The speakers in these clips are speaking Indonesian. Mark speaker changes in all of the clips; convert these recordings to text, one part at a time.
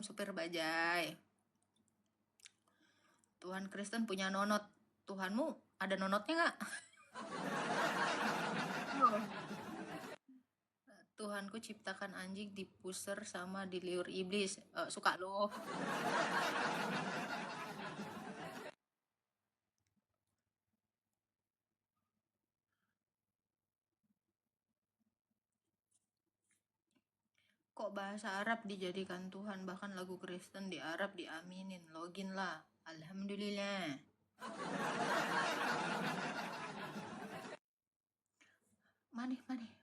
Speaker 1: supir bajai. Tuhan Kristen punya nonot. Tuhanmu ada nonotnya nggak? Tuhanku ciptakan anjing di pusar sama di liur iblis. Suka lo. Kok bahasa Arab dijadikan Tuhan, bahkan lagu Kristen di Arab diaminin. Login lah. Alhamdulillah.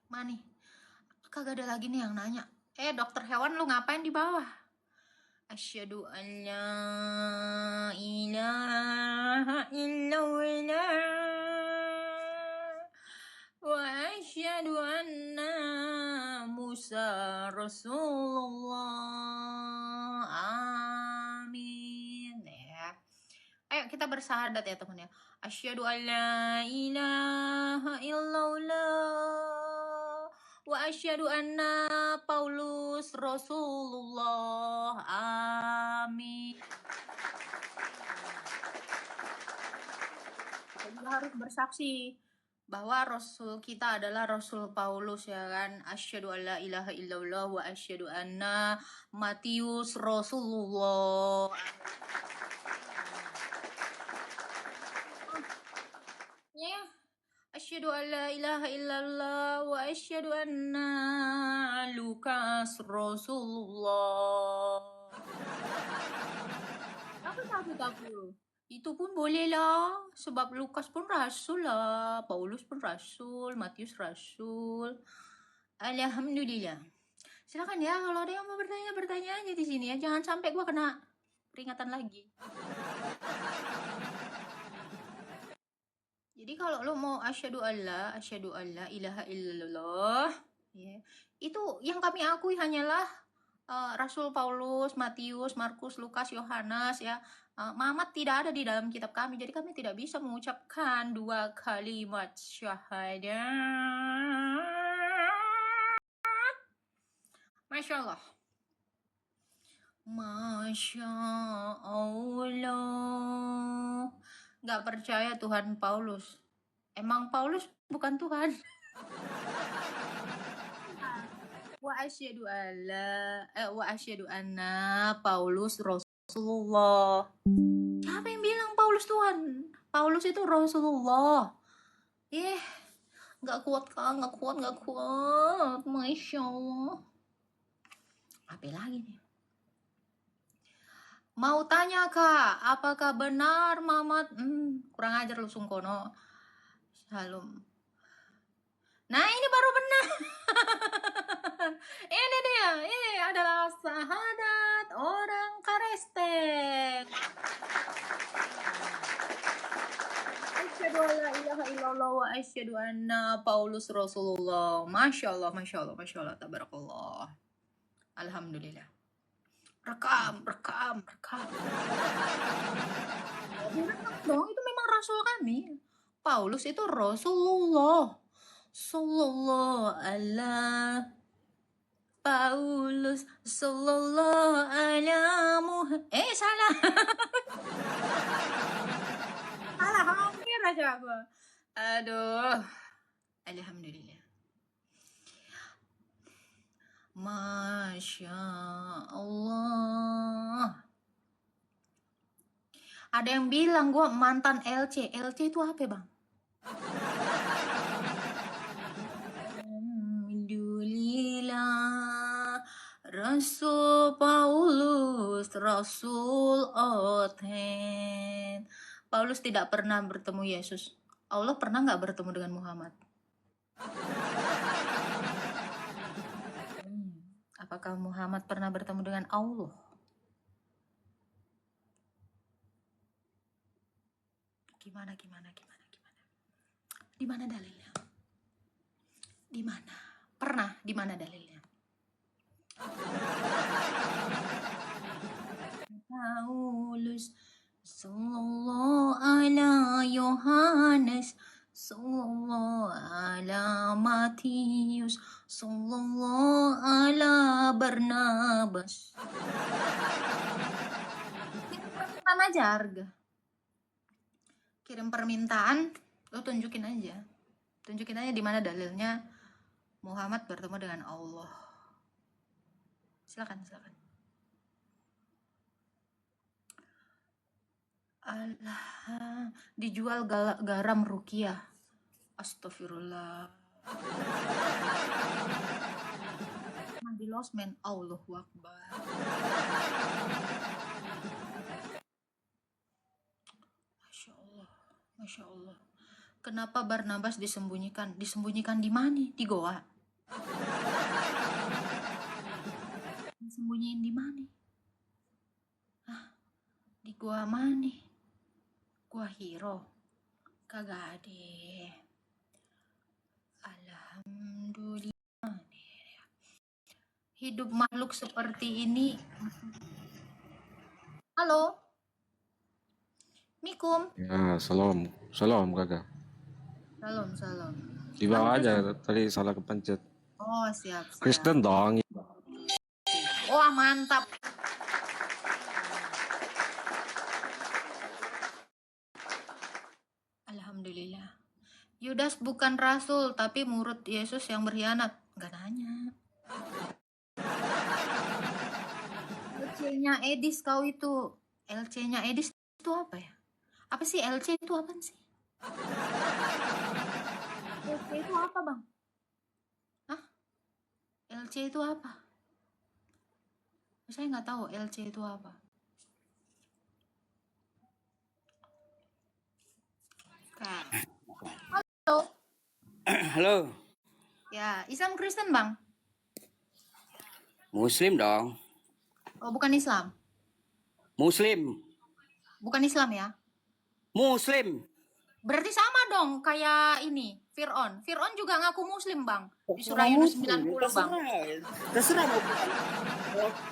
Speaker 1: Mani. Kagak ada lagi nih yang nanya. Dokter hewan lu ngapain di bawah? Asyhadu an la ilaha illallah wa asyhadu anna Musa Rasulullah. Amin. Ya. Ayo kita bersahadat ya teman ya. Asyhadu an la ilaha illallah wa asyhadu anna Paulus Rasulullah. Amin. Kita juga harus bersaksi bahwa Rasul kita adalah Rasul Paulus, ya kan? Asyhadu alla ilaha illallah wa asyhadu anna Matius Rasulullah. Ya. Asyhadu alla ilaha illallah wa asyhadu anna Lukas Rasulullah. Tapi itu pun boleh lah, sebab Lukas pun rasul lah, Paulus pun rasul, Matius rasul. Alhamdulillah. Silakan ya, kalau ada yang mau bertanya aja di sini ya, jangan sampai gua kena peringatan lagi. Jadi kalau lo mau asyhadu alla ilaha illallah, ya, itu yang kami akui hanyalah Rasul Paulus, Matius, Markus, Lukas, Yohanes, ya. Muhammad tidak ada di dalam kitab kami, jadi kami tidak bisa mengucapkan dua kalimat syahadat. Masya Allah. Masya Allah. Gak percaya Tuhan Paulus. Emang Paulus bukan Tuhan. Wa asyhadu anna Paulus Rasulullah. Siapa yang bilang Paulus Tuhan? Paulus itu Rasulullah. Gak kuat. Masya Allah. Apa lagi nih? Mau tanya kak, apakah benar Mamat? Kurang ajar lu Sungkono. Shalom. Nah ini baru benar. Ini dia, ini adalah syahadat orang Karestek. Asyhadu alla ilaha illallah wa asyhadu anna Paulus Rasulullah. Masya Allah, tabarakallah. Alhamdulillah. Rekam. Dong, itu memang rasul kami. Paulus itu Rasulullah. Sallallahu ala Paulus sallallahu ala Muhammad. Salah. Salah, hampir aja aku. Aduh. Alhamdulillah. Masya Allah. Ada yang bilang gue mantan LC. LC itu apa bang? Alhamdulillah. Rasul Paulus, Rasul Othen. Paulus tidak pernah bertemu Yesus. Allah pernah nggak bertemu dengan Muhammad? Apakah Muhammad pernah bertemu dengan Allah? Gimana? Di mana dalilnya? Di mana? Pernah? Di mana dalilnya? Paulus sallallahu ala Yohanes, sallallahu ala Matius, sallallahu ala Barnabas. permintaan aja harga. Kirim permintaan, lo tunjukin aja di mana dalilnya Muhammad bertemu dengan Allah. Silakan. Allah, dijual garam rukiah. Astagfirullah. Di losmen, Allahu Akbar. Masya Allah. Kenapa Barnabas disembunyikan? Disembunyikan di mana? Di goa. Disembunyiin di mana? Di goa mana? Gua Hiro. Kagak ada. Alhamdulillah. Hidup makhluk seperti ini. Halo. Mikum.
Speaker 2: Ya, salam kakak.
Speaker 1: Salam.
Speaker 2: Di bawah aja, tadi salah kepencet.
Speaker 1: Oh, siap.
Speaker 2: Kristen dong.
Speaker 1: Wah, mantap. Alhamdulillah. Yudas bukan rasul, tapi murid Yesus yang berkhianat. Nggak nanya. LC-nya Edis kau itu. LC-nya Edis itu apa ya? Apa sih LC itu apa sih? LC itu apa, Bang? Hah? LC itu apa? Saya nggak tahu LC itu apa. Halo.
Speaker 3: Halo.
Speaker 1: Ya, Islam Kristen, Bang?
Speaker 3: Muslim dong.
Speaker 1: Oh, bukan Islam.
Speaker 3: Muslim.
Speaker 1: Bukan Islam ya?
Speaker 3: Muslim.
Speaker 1: Berarti sama dong kayak ini, Fir'aun. Fir'aun juga ngaku Muslim, Bang. Di surah Yunus 90, Bang.
Speaker 3: Terserah mau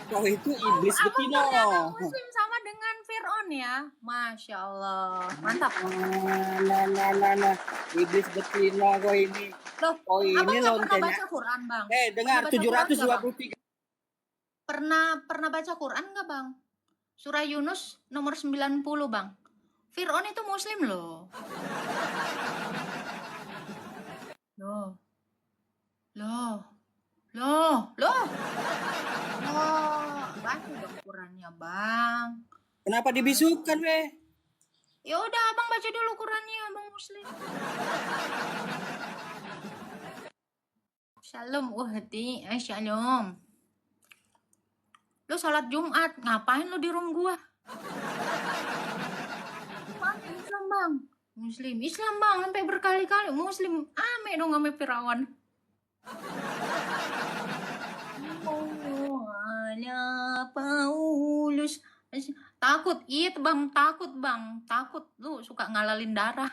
Speaker 3: kau itu iblis betina.
Speaker 1: Muslim sama dengan Fir'aun ya. Masya Allah. Mantap.
Speaker 3: Nah. Iblis betina kau ini.
Speaker 1: Loh,
Speaker 3: kau ini
Speaker 1: Abang nggak pernah
Speaker 3: loncengnya.
Speaker 1: baca Quran, Bang?
Speaker 3: Dengar 723.
Speaker 1: Pernah baca Quran nggak, Bang? Surah Yunus nomor 90, Bang. Fir'aun itu Muslim loh. Baca dong Qurannya, Bang.
Speaker 3: Kenapa dibisukan, weh?
Speaker 1: Ya udah, Abang baca dulu Qurannya, Abang Muslim. Shalom uhti, shalom. Lu sholat Jumat, ngapain lu di room gua? Islam, Bang. Muslim, Islam, Bang, sampai berkali-kali Muslim. Ame dong sama Firaun. Paulus. Takut, Bang, takut. Lu suka ngalalin darah.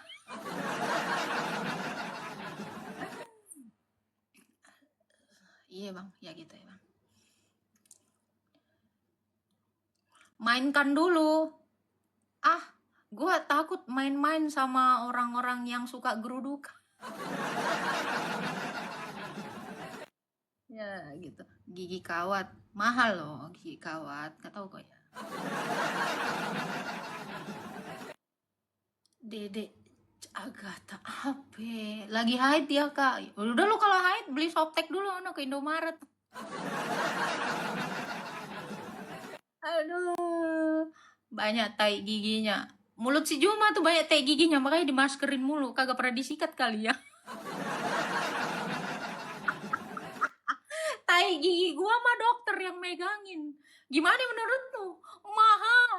Speaker 1: Iya, Bang, ya gitu ya, Bang. Mainkan dulu. Gue takut main-main sama orang-orang yang suka geruduk. Ya gitu. Gigi kawat mahal loh, gigi kawat. Gak tau kok ya. Dede Agatha apa? Lagi haid ya, Kak. Udah lu kalau haid beli softtek dulu ke Indomaret. Aduh, banyak tai giginya. Mulut si Juma tuh banyak tai giginya, makanya dimaskerin mulu. Kagak pernah disikat kali ya. Tai gigi gua mah dokter yang megangin. Gimana menurut lu? Mahal.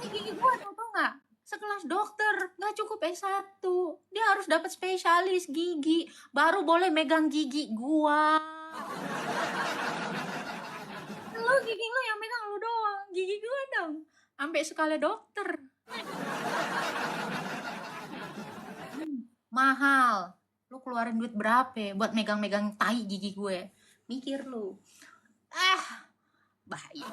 Speaker 1: Tai gigi gua tau nggak? Sekelas dokter, nggak cukup S1. Dia harus dapat spesialis gigi, baru boleh megang gigi gua. Lu gigi lu yang megang lu doang, gigi gua dong. Sampai sekali dokter. Mahal. Lu keluarin duit berapa buat megang-megang tai gigi gue? Mikir lu. Bahaya.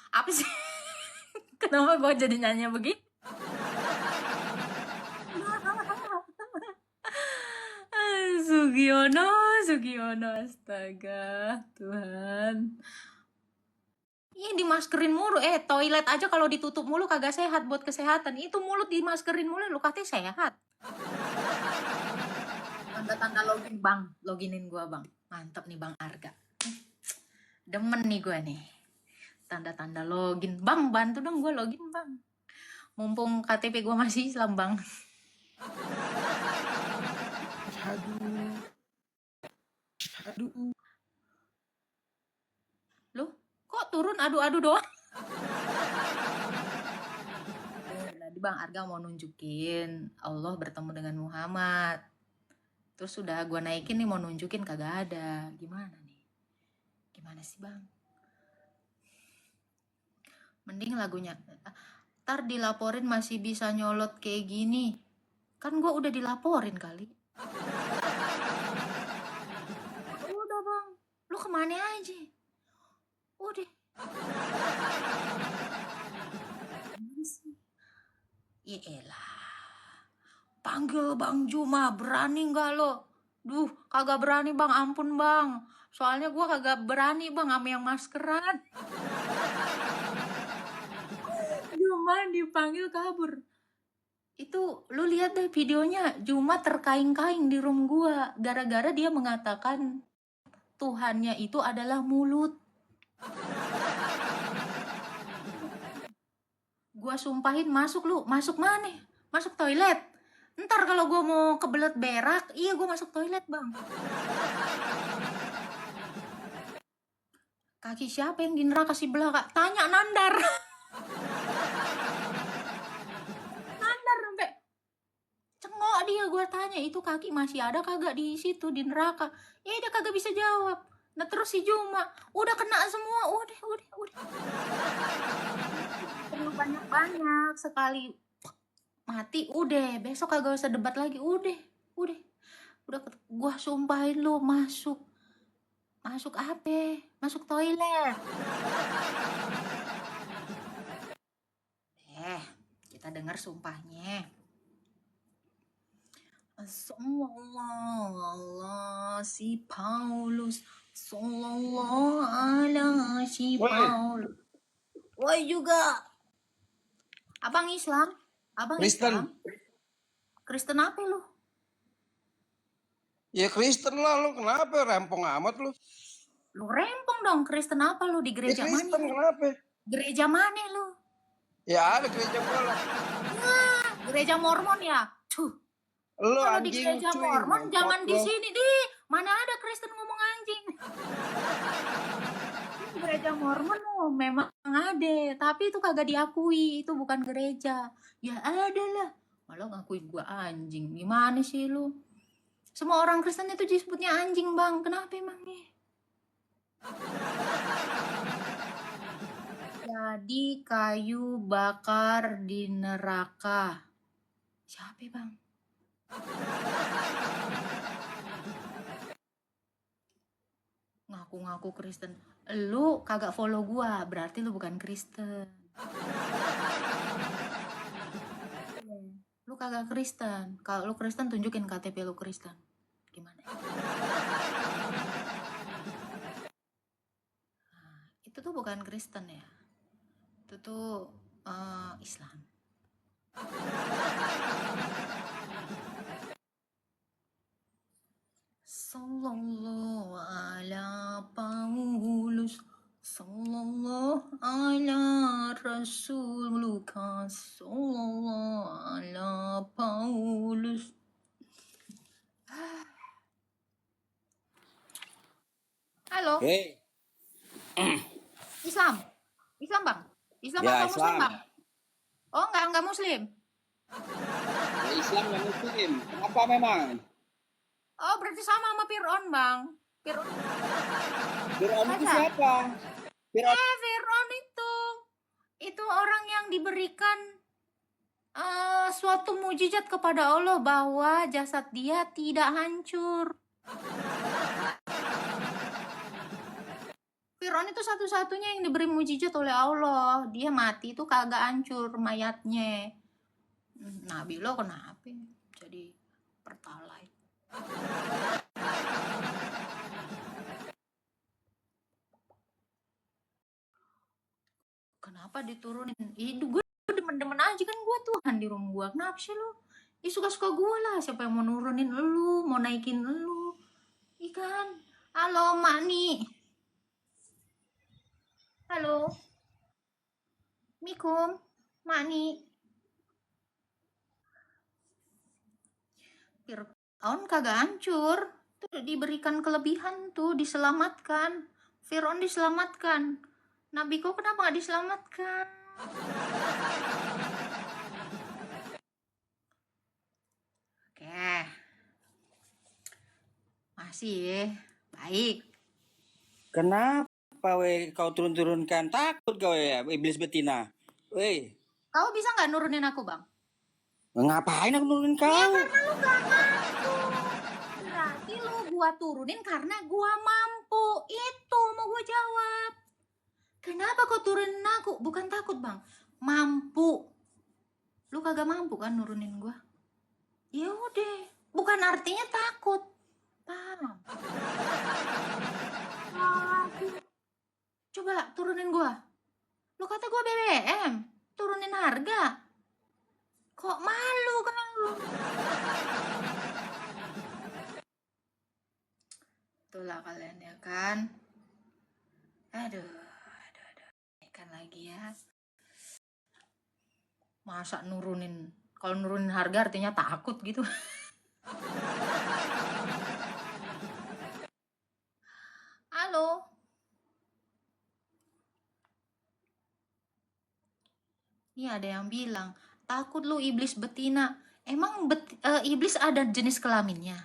Speaker 1: Apa sih? Kenapa gue jadi nyanyi begini? Sugiono, astaga, Tuhan. Ini dimaskerin mulu, toilet aja kalau ditutup mulu kagak sehat buat kesehatan. Itu mulut dimaskerin mulu, lu katanya sehat. Tanda-tanda login, Bang. Loginin gua, Bang. Mantap nih, Bang Arga. Demen nih gua nih. Tanda-tanda login. Bang, bantu dong gua login, Bang. Mumpung KTP gua masih Islam, Bang.
Speaker 2: Aduh.
Speaker 1: Loh, kok turun adu-adu doang? Tadi Bang Arga mau nunjukin Allah bertemu dengan Muhammad. Terus udah gua naikin nih mau nunjukin kagak ada. Gimana nih? Gimana sih, Bang? Mending lagunya. Ntar dilaporin masih bisa nyolot kayak gini. Kan gua udah dilaporin kali. Udah, Bang. Lu kemana aja? Udah. Iyalah. Panggil Bang Juma, berani nggak lo? Duh, kagak berani, Bang, ampun, Bang. Soalnya gua kagak berani, Bang, sama yang maskeran. Juma dipanggil kabur. Itu lu lihat deh videonya, Juma terkaing-kaing di room gua gara-gara dia mengatakan Tuhannya itu adalah mulut. Gua sumpahin masuk lu, masuk mana? Masuk toilet. Ntar kalau gua mau kebelet berak, iya gua masuk toilet, Bang. Kaki siapa yang di neraka si belaka? Tanya Nandar. Nandar sampai cengok dia, gua tanya itu kaki masih ada kagak di situ di neraka. Dia kagak bisa jawab. Nah terus si Juma udah kena semua, udah. Perlu banyak-banyak sekali mati udah, besok kagak usah debat lagi, udah gua sumpahin lu masuk apa? Masuk toilet. Kita dengar sumpahnya. Sallallahu si Paulus, sallallahu ala si Paulus. Woi juga. Abang Islam? Abang
Speaker 3: Kristen.
Speaker 1: Islam? Kristen apa lu?
Speaker 3: Ya Kristen lah lu, kenapa rempong amat lu?
Speaker 1: Lu rempong dong, Kristen apa lu di
Speaker 3: Ya
Speaker 1: gereja
Speaker 3: Kristen
Speaker 1: mana?
Speaker 3: kenapa?
Speaker 1: Gereja mana lu?
Speaker 3: Ya ada gereja gua lah.
Speaker 1: Wah, gereja Mormon ya? Tuh.
Speaker 3: Lu
Speaker 1: Kalau di
Speaker 3: anjing
Speaker 1: gereja
Speaker 3: cuy,
Speaker 1: Mormon jangan di
Speaker 3: lu.
Speaker 1: sini deh. Mana ada Kristen ngomong anjing? Gereja Mormon memang ada, tapi itu kagak diakui, itu bukan gereja. Ya ada lah. Malah ngakuin gua anjing. Gimana sih lu? Semua orang Kristen itu disebutnya anjing, Bang. Kenapa emangnya? Jadi kayu bakar di neraka. Siapa, Bang? Ngaku-ngaku Kristen. Lu kagak follow gua, berarti lu bukan Kristen. Lu kagak Kristen. Kalau lu Kristen tunjukin KTP lu Kristen. Gimana? Nah, itu tuh bukan Kristen ya. Itu tuh Islam. Sallallahu ala Paulus, sallallahu ala Rasul Lukas, sallallahu ala Paulus. Halo,
Speaker 3: Hey,
Speaker 1: Islam, Bang. Islam
Speaker 3: ya
Speaker 1: apa Muslim,
Speaker 3: Islam.
Speaker 1: Bang? Oh, enggak Muslim.
Speaker 3: Ya, Islam dan Muslim. Kenapa memang?
Speaker 1: Oh, berarti sama sama Fir'aun, Bang. Fir'aun
Speaker 3: Fir'aun itu
Speaker 1: Masa?
Speaker 3: siapa?
Speaker 1: Fir'aun itu orang yang diberikan suatu mujizat kepada Allah bahwa jasad dia tidak hancur. Fir'aun itu satu-satunya yang diberi mujizat oleh Allah. Dia mati itu kagak hancur mayatnya. Nabi lo kenapa jadi pertalite? Kenapa diturunin? Gue demen-demen aja kan, gue Tuhan di rumah gue. Kenapa sih lu? Suka-suka gue lah. Siapa yang mau nurunin lu, mau naikin lu? Ikan. Halo, Mak nih. Halo. Mikum. Mak nih. Fir'aun kagak hancur. Tuh diberikan kelebihan tuh, diselamatkan. Fir'aun diselamatkan. Nabi kok kenapa gak diselamatkan? Oke. Masih ya. Baik.
Speaker 3: Kenapa we kau turun-turunkan? Takut kau ya, iblis betina. Weh,
Speaker 1: Kau bisa nggak nurunin aku, Bang?
Speaker 3: ngapain aku nurunin kau?
Speaker 1: Ya karena lu gak mampu. Berarti lu gua turunin karena gua mampu. Itu mau gua jawab. Kenapa kau turunin aku? Bukan takut, Bang. Mampu. Lu kagak mampu kan nurunin gua? Ya udah. Bukan artinya takut. Paham? Coba turunin gua. Lu kata gua BBM. Turunin harga. Kok malu kan lu? Itulah kalian ya kan. Aduh. Ikan lagi ya. Masa nurunin? Kalau nurunin harga artinya takut gitu. Halo. Ini ada yang bilang, takut lu iblis betina. Emang iblis ada jenis kelaminnya?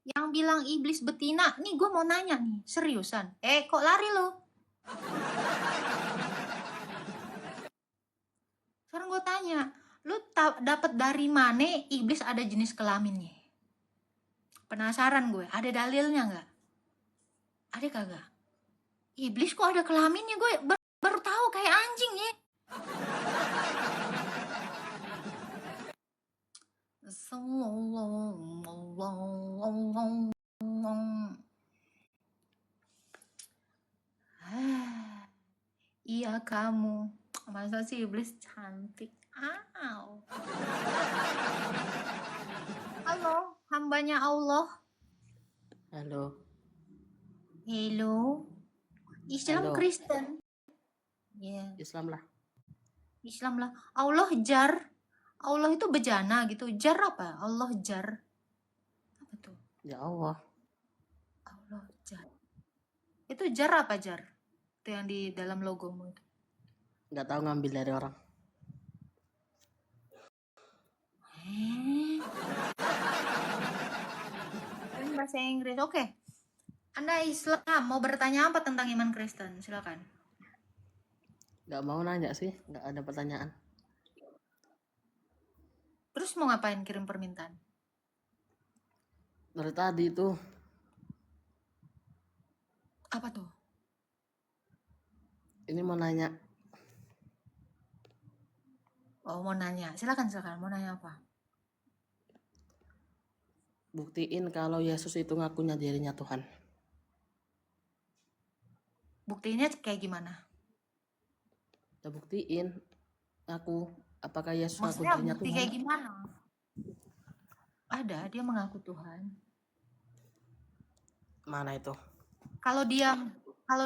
Speaker 1: Yang bilang iblis betina, nih gue mau nanya nih, seriusan. Kok lari lo? Sekarang gue tanya, lu dapat dari mana iblis ada jenis kelaminnya? Penasaran gue, ada dalilnya nggak? Ada kagak? Iblis kok ada kelaminnya? Gue baru tahu, kayak anjing ya. Iya kamu. Masa sih iblis cantik? Halo, hambanya Allah.
Speaker 2: Halo.
Speaker 1: Hello. Islam
Speaker 2: Halo.
Speaker 1: Kristen. Ya.
Speaker 2: Islam lah.
Speaker 1: Islam lah. Allah jar. Allah itu bejana gitu. Jar apa? Allah jar. Apa tuh?
Speaker 2: Ya Allah.
Speaker 1: Allah jar. Itu jar apa jar? Itu yang di dalam logomu itu.
Speaker 2: Nggak tahu, ngambil dari orang.
Speaker 1: Ini bahasa Inggris. Oke. Anda Islam, mau bertanya apa tentang iman Kristen? Silakan.
Speaker 2: Nggak mau nanya sih, nggak ada pertanyaan.
Speaker 1: Terus mau ngapain kirim permintaan?
Speaker 2: Dari tadi itu.
Speaker 1: Apa tuh?
Speaker 2: Ini mau nanya.
Speaker 1: Oh, mau nanya. Silakan. Mau nanya apa?
Speaker 2: Buktiin kalau Yesus itu ngakunya dirinya Tuhan.
Speaker 1: Buktinya kayak gimana?
Speaker 2: Udah buktiin aku apakah Yesus ngaku
Speaker 1: Maksudnya
Speaker 2: dirinya
Speaker 1: bukti
Speaker 2: Tuhan.
Speaker 1: kayak gimana? Ada, dia mengaku Tuhan.
Speaker 2: Mana itu?
Speaker 1: Kalau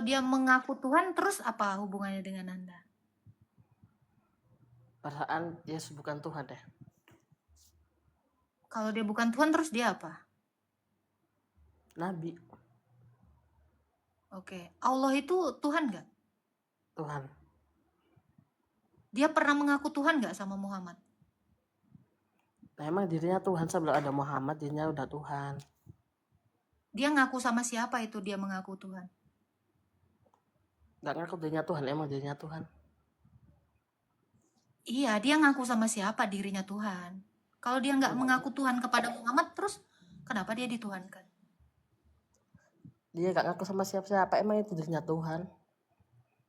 Speaker 1: dia mengaku Tuhan, terus apa hubungannya dengan Anda?
Speaker 2: Perasaan Yesus bukan Tuhan deh.
Speaker 1: Kalau dia bukan Tuhan, terus dia apa?
Speaker 2: Nabi.
Speaker 1: Oke. Allah itu Tuhan nggak?
Speaker 2: Tuhan.
Speaker 1: Dia pernah mengaku Tuhan nggak sama Muhammad?
Speaker 2: Nah, emang dirinya Tuhan sebelum ada Muhammad, dirinya udah Tuhan.
Speaker 1: Dia ngaku sama siapa itu dia mengaku Tuhan?
Speaker 2: Nggak ngaku dirinya Tuhan, emang dirinya Tuhan.
Speaker 1: Iya, dia ngaku sama siapa dirinya Tuhan. Kalau dia nggak mengaku Tuhan kepada Muhammad, terus kenapa dia dituhankan?
Speaker 2: Dia nggak ngaku sama siapa-siapa, emang itu dirinya Tuhan.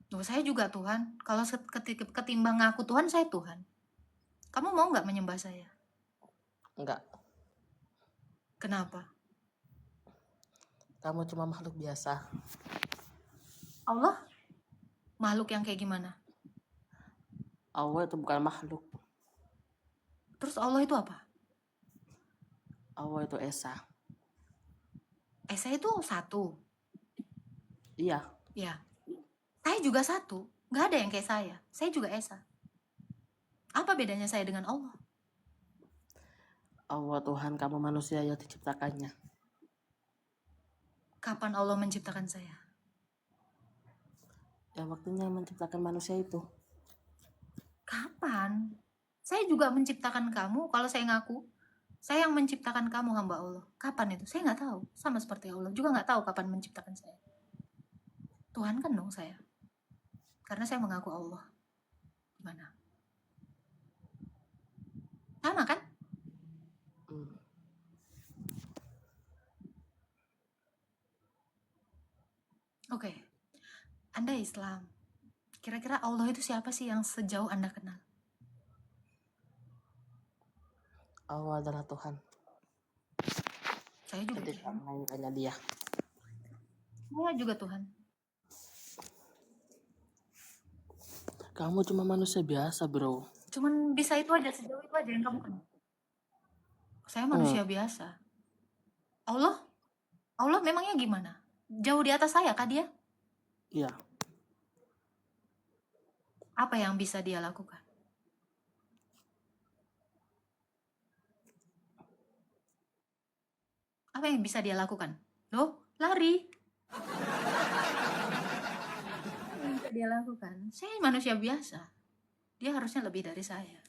Speaker 1: Loh, saya juga Tuhan. Kalau ketimbang ngaku Tuhan, saya Tuhan. Kamu mau nggak menyembah saya?
Speaker 2: Enggak.
Speaker 1: Kenapa?
Speaker 2: Kamu cuma makhluk biasa.
Speaker 1: Allah makhluk yang kayak gimana?
Speaker 2: Allah itu bukan makhluk.
Speaker 1: Terus Allah itu apa?
Speaker 2: Allah itu Esa.
Speaker 1: Esa itu satu.
Speaker 2: Iya.
Speaker 1: Ya. Saya juga satu. Nggak ada yang kayak saya. Saya juga Esa. Apa bedanya saya dengan Allah?
Speaker 2: Allah Tuhan, kamu manusia yang diciptakannya.
Speaker 1: Kapan Allah menciptakan saya?
Speaker 2: Ya waktunya menciptakan manusia itu.
Speaker 1: Kapan? Saya juga menciptakan kamu. Kalau saya ngaku, saya yang menciptakan kamu, hamba Allah. Kapan itu? Saya nggak tahu. Sama seperti Allah juga nggak tahu kapan menciptakan saya. Tuhan kan dong saya. Karena saya mengaku Allah. Gimana? Sama kan? Oke. Anda Islam. Kira-kira Allah itu siapa sih yang sejauh Anda kenal?
Speaker 2: Allah adalah Tuhan.
Speaker 1: Saya juga
Speaker 2: Ketika
Speaker 1: Tuhan.
Speaker 2: mainkannya dia.
Speaker 1: Saya juga Tuhan.
Speaker 2: Kamu cuma manusia biasa, bro.
Speaker 1: Cuman bisa itu aja, sejauh itu aja yang kamu kenal. Saya manusia biasa. Allah memangnya gimana? Jauh di atas saya kah dia?
Speaker 2: Iya.
Speaker 1: Apa yang bisa dia lakukan? Apa yang bisa dia lakukan? Loh, lari. Apa yang bisa dia lakukan? Saya manusia biasa. Dia harusnya lebih dari saya.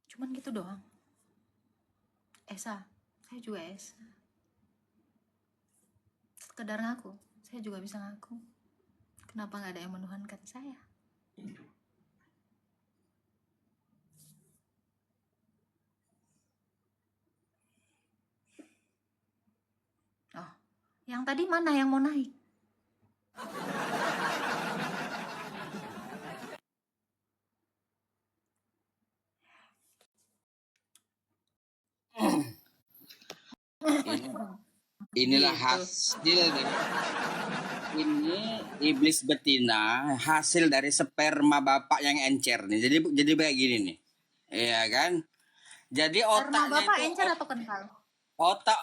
Speaker 1: Cuman gitu doang. Esa, saya juga Esa. Sekedar ngaku, saya juga bisa ngaku. Kenapa nggak ada yang menuhankan saya? Oh, yang tadi mana yang mau naik?
Speaker 3: Inilah
Speaker 1: Gitu.
Speaker 3: hasil dari ini iblis betina, hasil dari sperma bapak yang encer nih. Jadi kayak gini nih. Iya kan? Jadi
Speaker 1: Karena
Speaker 3: otaknya
Speaker 1: bapak
Speaker 3: itu
Speaker 1: encer atau kental?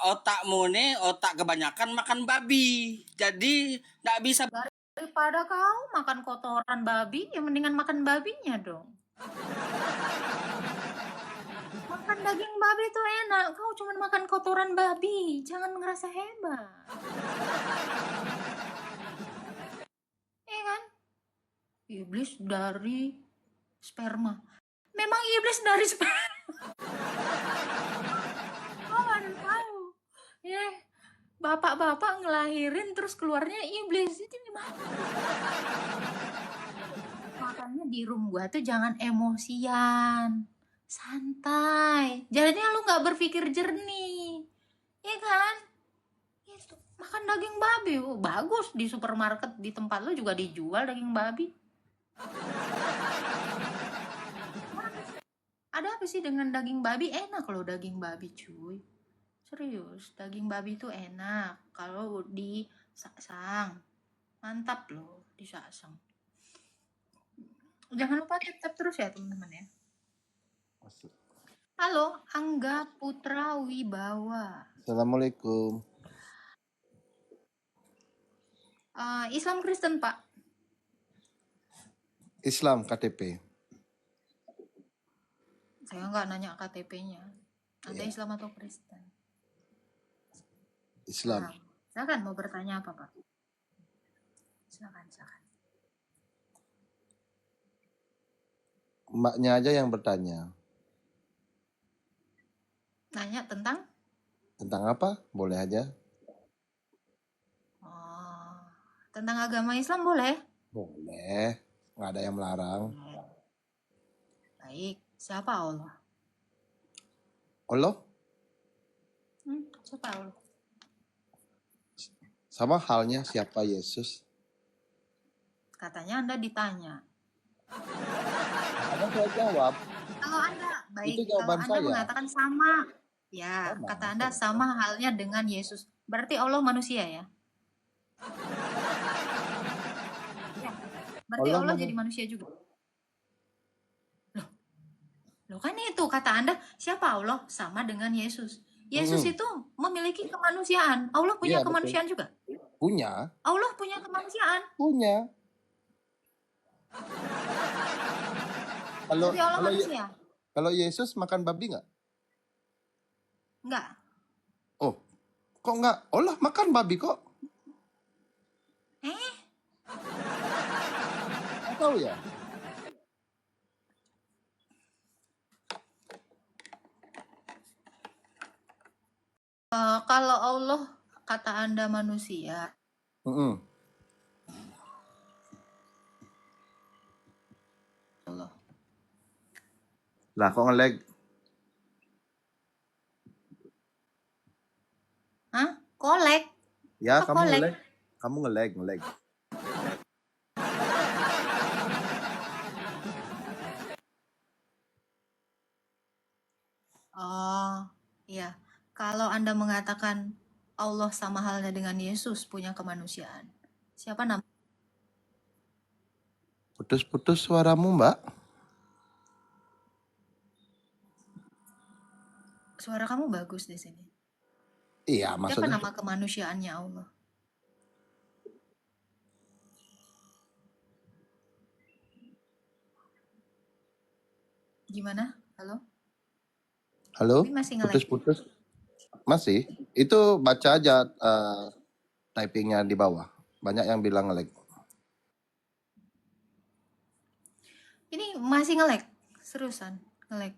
Speaker 3: otakmu nih otak kebanyakan makan babi. Jadi nggak bisa.
Speaker 1: Daripada kau makan kotoran babi, ya mendingan makan babinya dong. Makan daging babi itu enak, kau cuma makan kotoran babi, jangan ngerasa hebat. Iya kan? Iblis dari sperma. Memang iblis dari sperma. Oh, ada tahu. Ya, bapak-bapak ngelahirin terus keluarnya iblis. Itu gimana? Makanya di room gua tuh jangan emosian. Santai. Jadinya lu nggak berpikir jernih. Iya kan? Itu makan daging babi. Oh, bagus di supermarket di tempat lu juga dijual daging babi. Ada apa sih dengan daging babi? Enak loh daging babi, cuy. Serius, daging babi itu enak kalau disasang. Mantap loh disasang. Jangan lupa tap terus ya teman-teman ya. Halo, Angga Putra Wibawa.
Speaker 4: Assalamualaikum.
Speaker 1: Islam Kristen, Pak.
Speaker 4: Islam KTP.
Speaker 1: Saya nggak nanya KTP-nya. Anda
Speaker 4: Ya.
Speaker 1: Islam atau Kristen?
Speaker 4: Islam.
Speaker 1: Nah, silakan mau bertanya apa, Pak? Silakan.
Speaker 4: Mbaknya aja yang bertanya.
Speaker 1: Nanya tentang?
Speaker 4: Tentang apa? Boleh aja.
Speaker 1: Tentang agama Islam boleh?
Speaker 4: Boleh. Nggak ada yang melarang.
Speaker 1: Baik. Siapa Allah?
Speaker 4: Allah?
Speaker 1: Siapa Allah?
Speaker 4: Sama halnya siapa Yesus?
Speaker 1: Katanya Anda ditanya.
Speaker 4: Ada saya jawab.
Speaker 1: Kalau Anda
Speaker 4: Itu
Speaker 1: kalau
Speaker 4: jawaban
Speaker 1: Anda
Speaker 4: saya.
Speaker 1: mengatakan sama, ya,
Speaker 4: Sama,
Speaker 1: kata Anda
Speaker 4: sama.
Speaker 1: sama halnya dengan Yesus. Berarti Allah manusia ya? Ya. Berarti
Speaker 4: Allah
Speaker 1: Allah
Speaker 4: mana?
Speaker 1: jadi manusia juga. Loh kan itu kata Anda, siapa Allah? Sama dengan Yesus. Yesus
Speaker 4: Mm-mm.
Speaker 1: itu memiliki kemanusiaan. Allah punya
Speaker 4: Iya, betul.
Speaker 1: kemanusiaan juga.
Speaker 4: Punya.
Speaker 1: Allah punya kemanusiaan.
Speaker 4: Punya. Kalau
Speaker 1: Berarti Allah
Speaker 4: kalau Ye-
Speaker 1: manusia?
Speaker 4: kalau Yesus makan babi nggak?
Speaker 1: Enggak.
Speaker 4: Oh, kok nggak? Allah makan babi kok. Nggak tahu ya?
Speaker 1: Kalau Allah kata Anda manusia,
Speaker 4: Mm-mm.
Speaker 1: Allah.
Speaker 4: Lah kok nge-lag?
Speaker 1: Hah? Kolek?
Speaker 4: Ya,
Speaker 1: Apa
Speaker 4: kamu
Speaker 1: kolek?
Speaker 4: nge-lag. Kamu nge-lag.
Speaker 1: Oh, iya. Kalau Anda mengatakan Allah sama halnya dengan Yesus punya kemanusiaan. Siapa nama?
Speaker 4: Putus-putus suaramu, Mbak.
Speaker 1: Suara kamu bagus di sini.
Speaker 4: Iya,
Speaker 1: Siapa
Speaker 4: maksudnya
Speaker 1: nama kemanusiaannya Allah? Gimana? Halo?
Speaker 4: halo,
Speaker 1: Tapi masih nge-lag.
Speaker 4: putus-putus. Masih? Itu baca aja typingnya di bawah. Banyak yang bilang nge-lag.
Speaker 1: Ini masih nge-lag. Seriusan, nge-lag.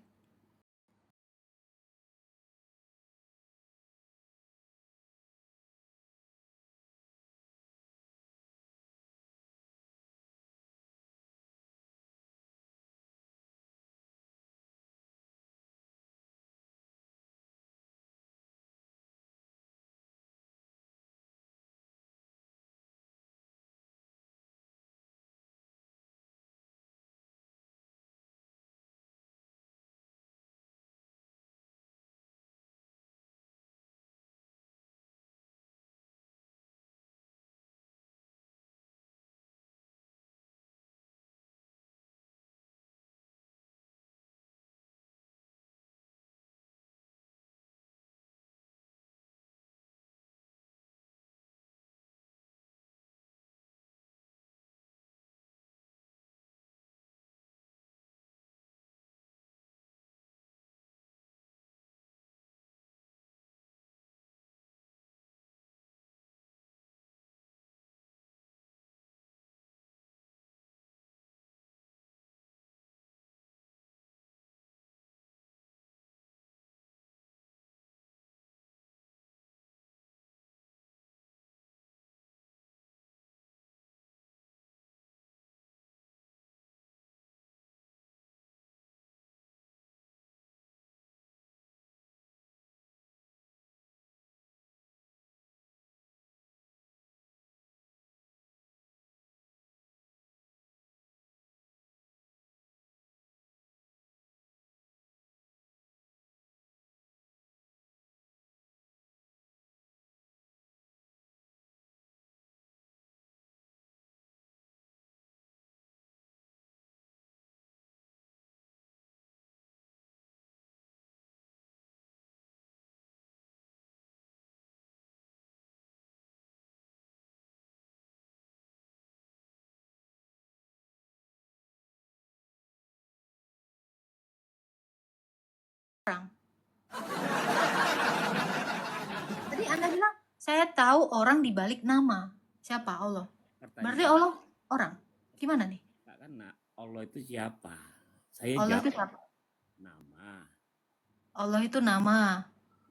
Speaker 1: Orang. Tadi Anda bilang, saya tahu orang di balik nama. Siapa? Allah. Berarti
Speaker 5: Pertanyaan
Speaker 1: Allah orang. Gimana nih?
Speaker 5: Kak, kan Allah itu siapa? Saya
Speaker 1: Allah itu
Speaker 5: jawab
Speaker 1: siapa?
Speaker 5: nama.
Speaker 1: Allah itu nama.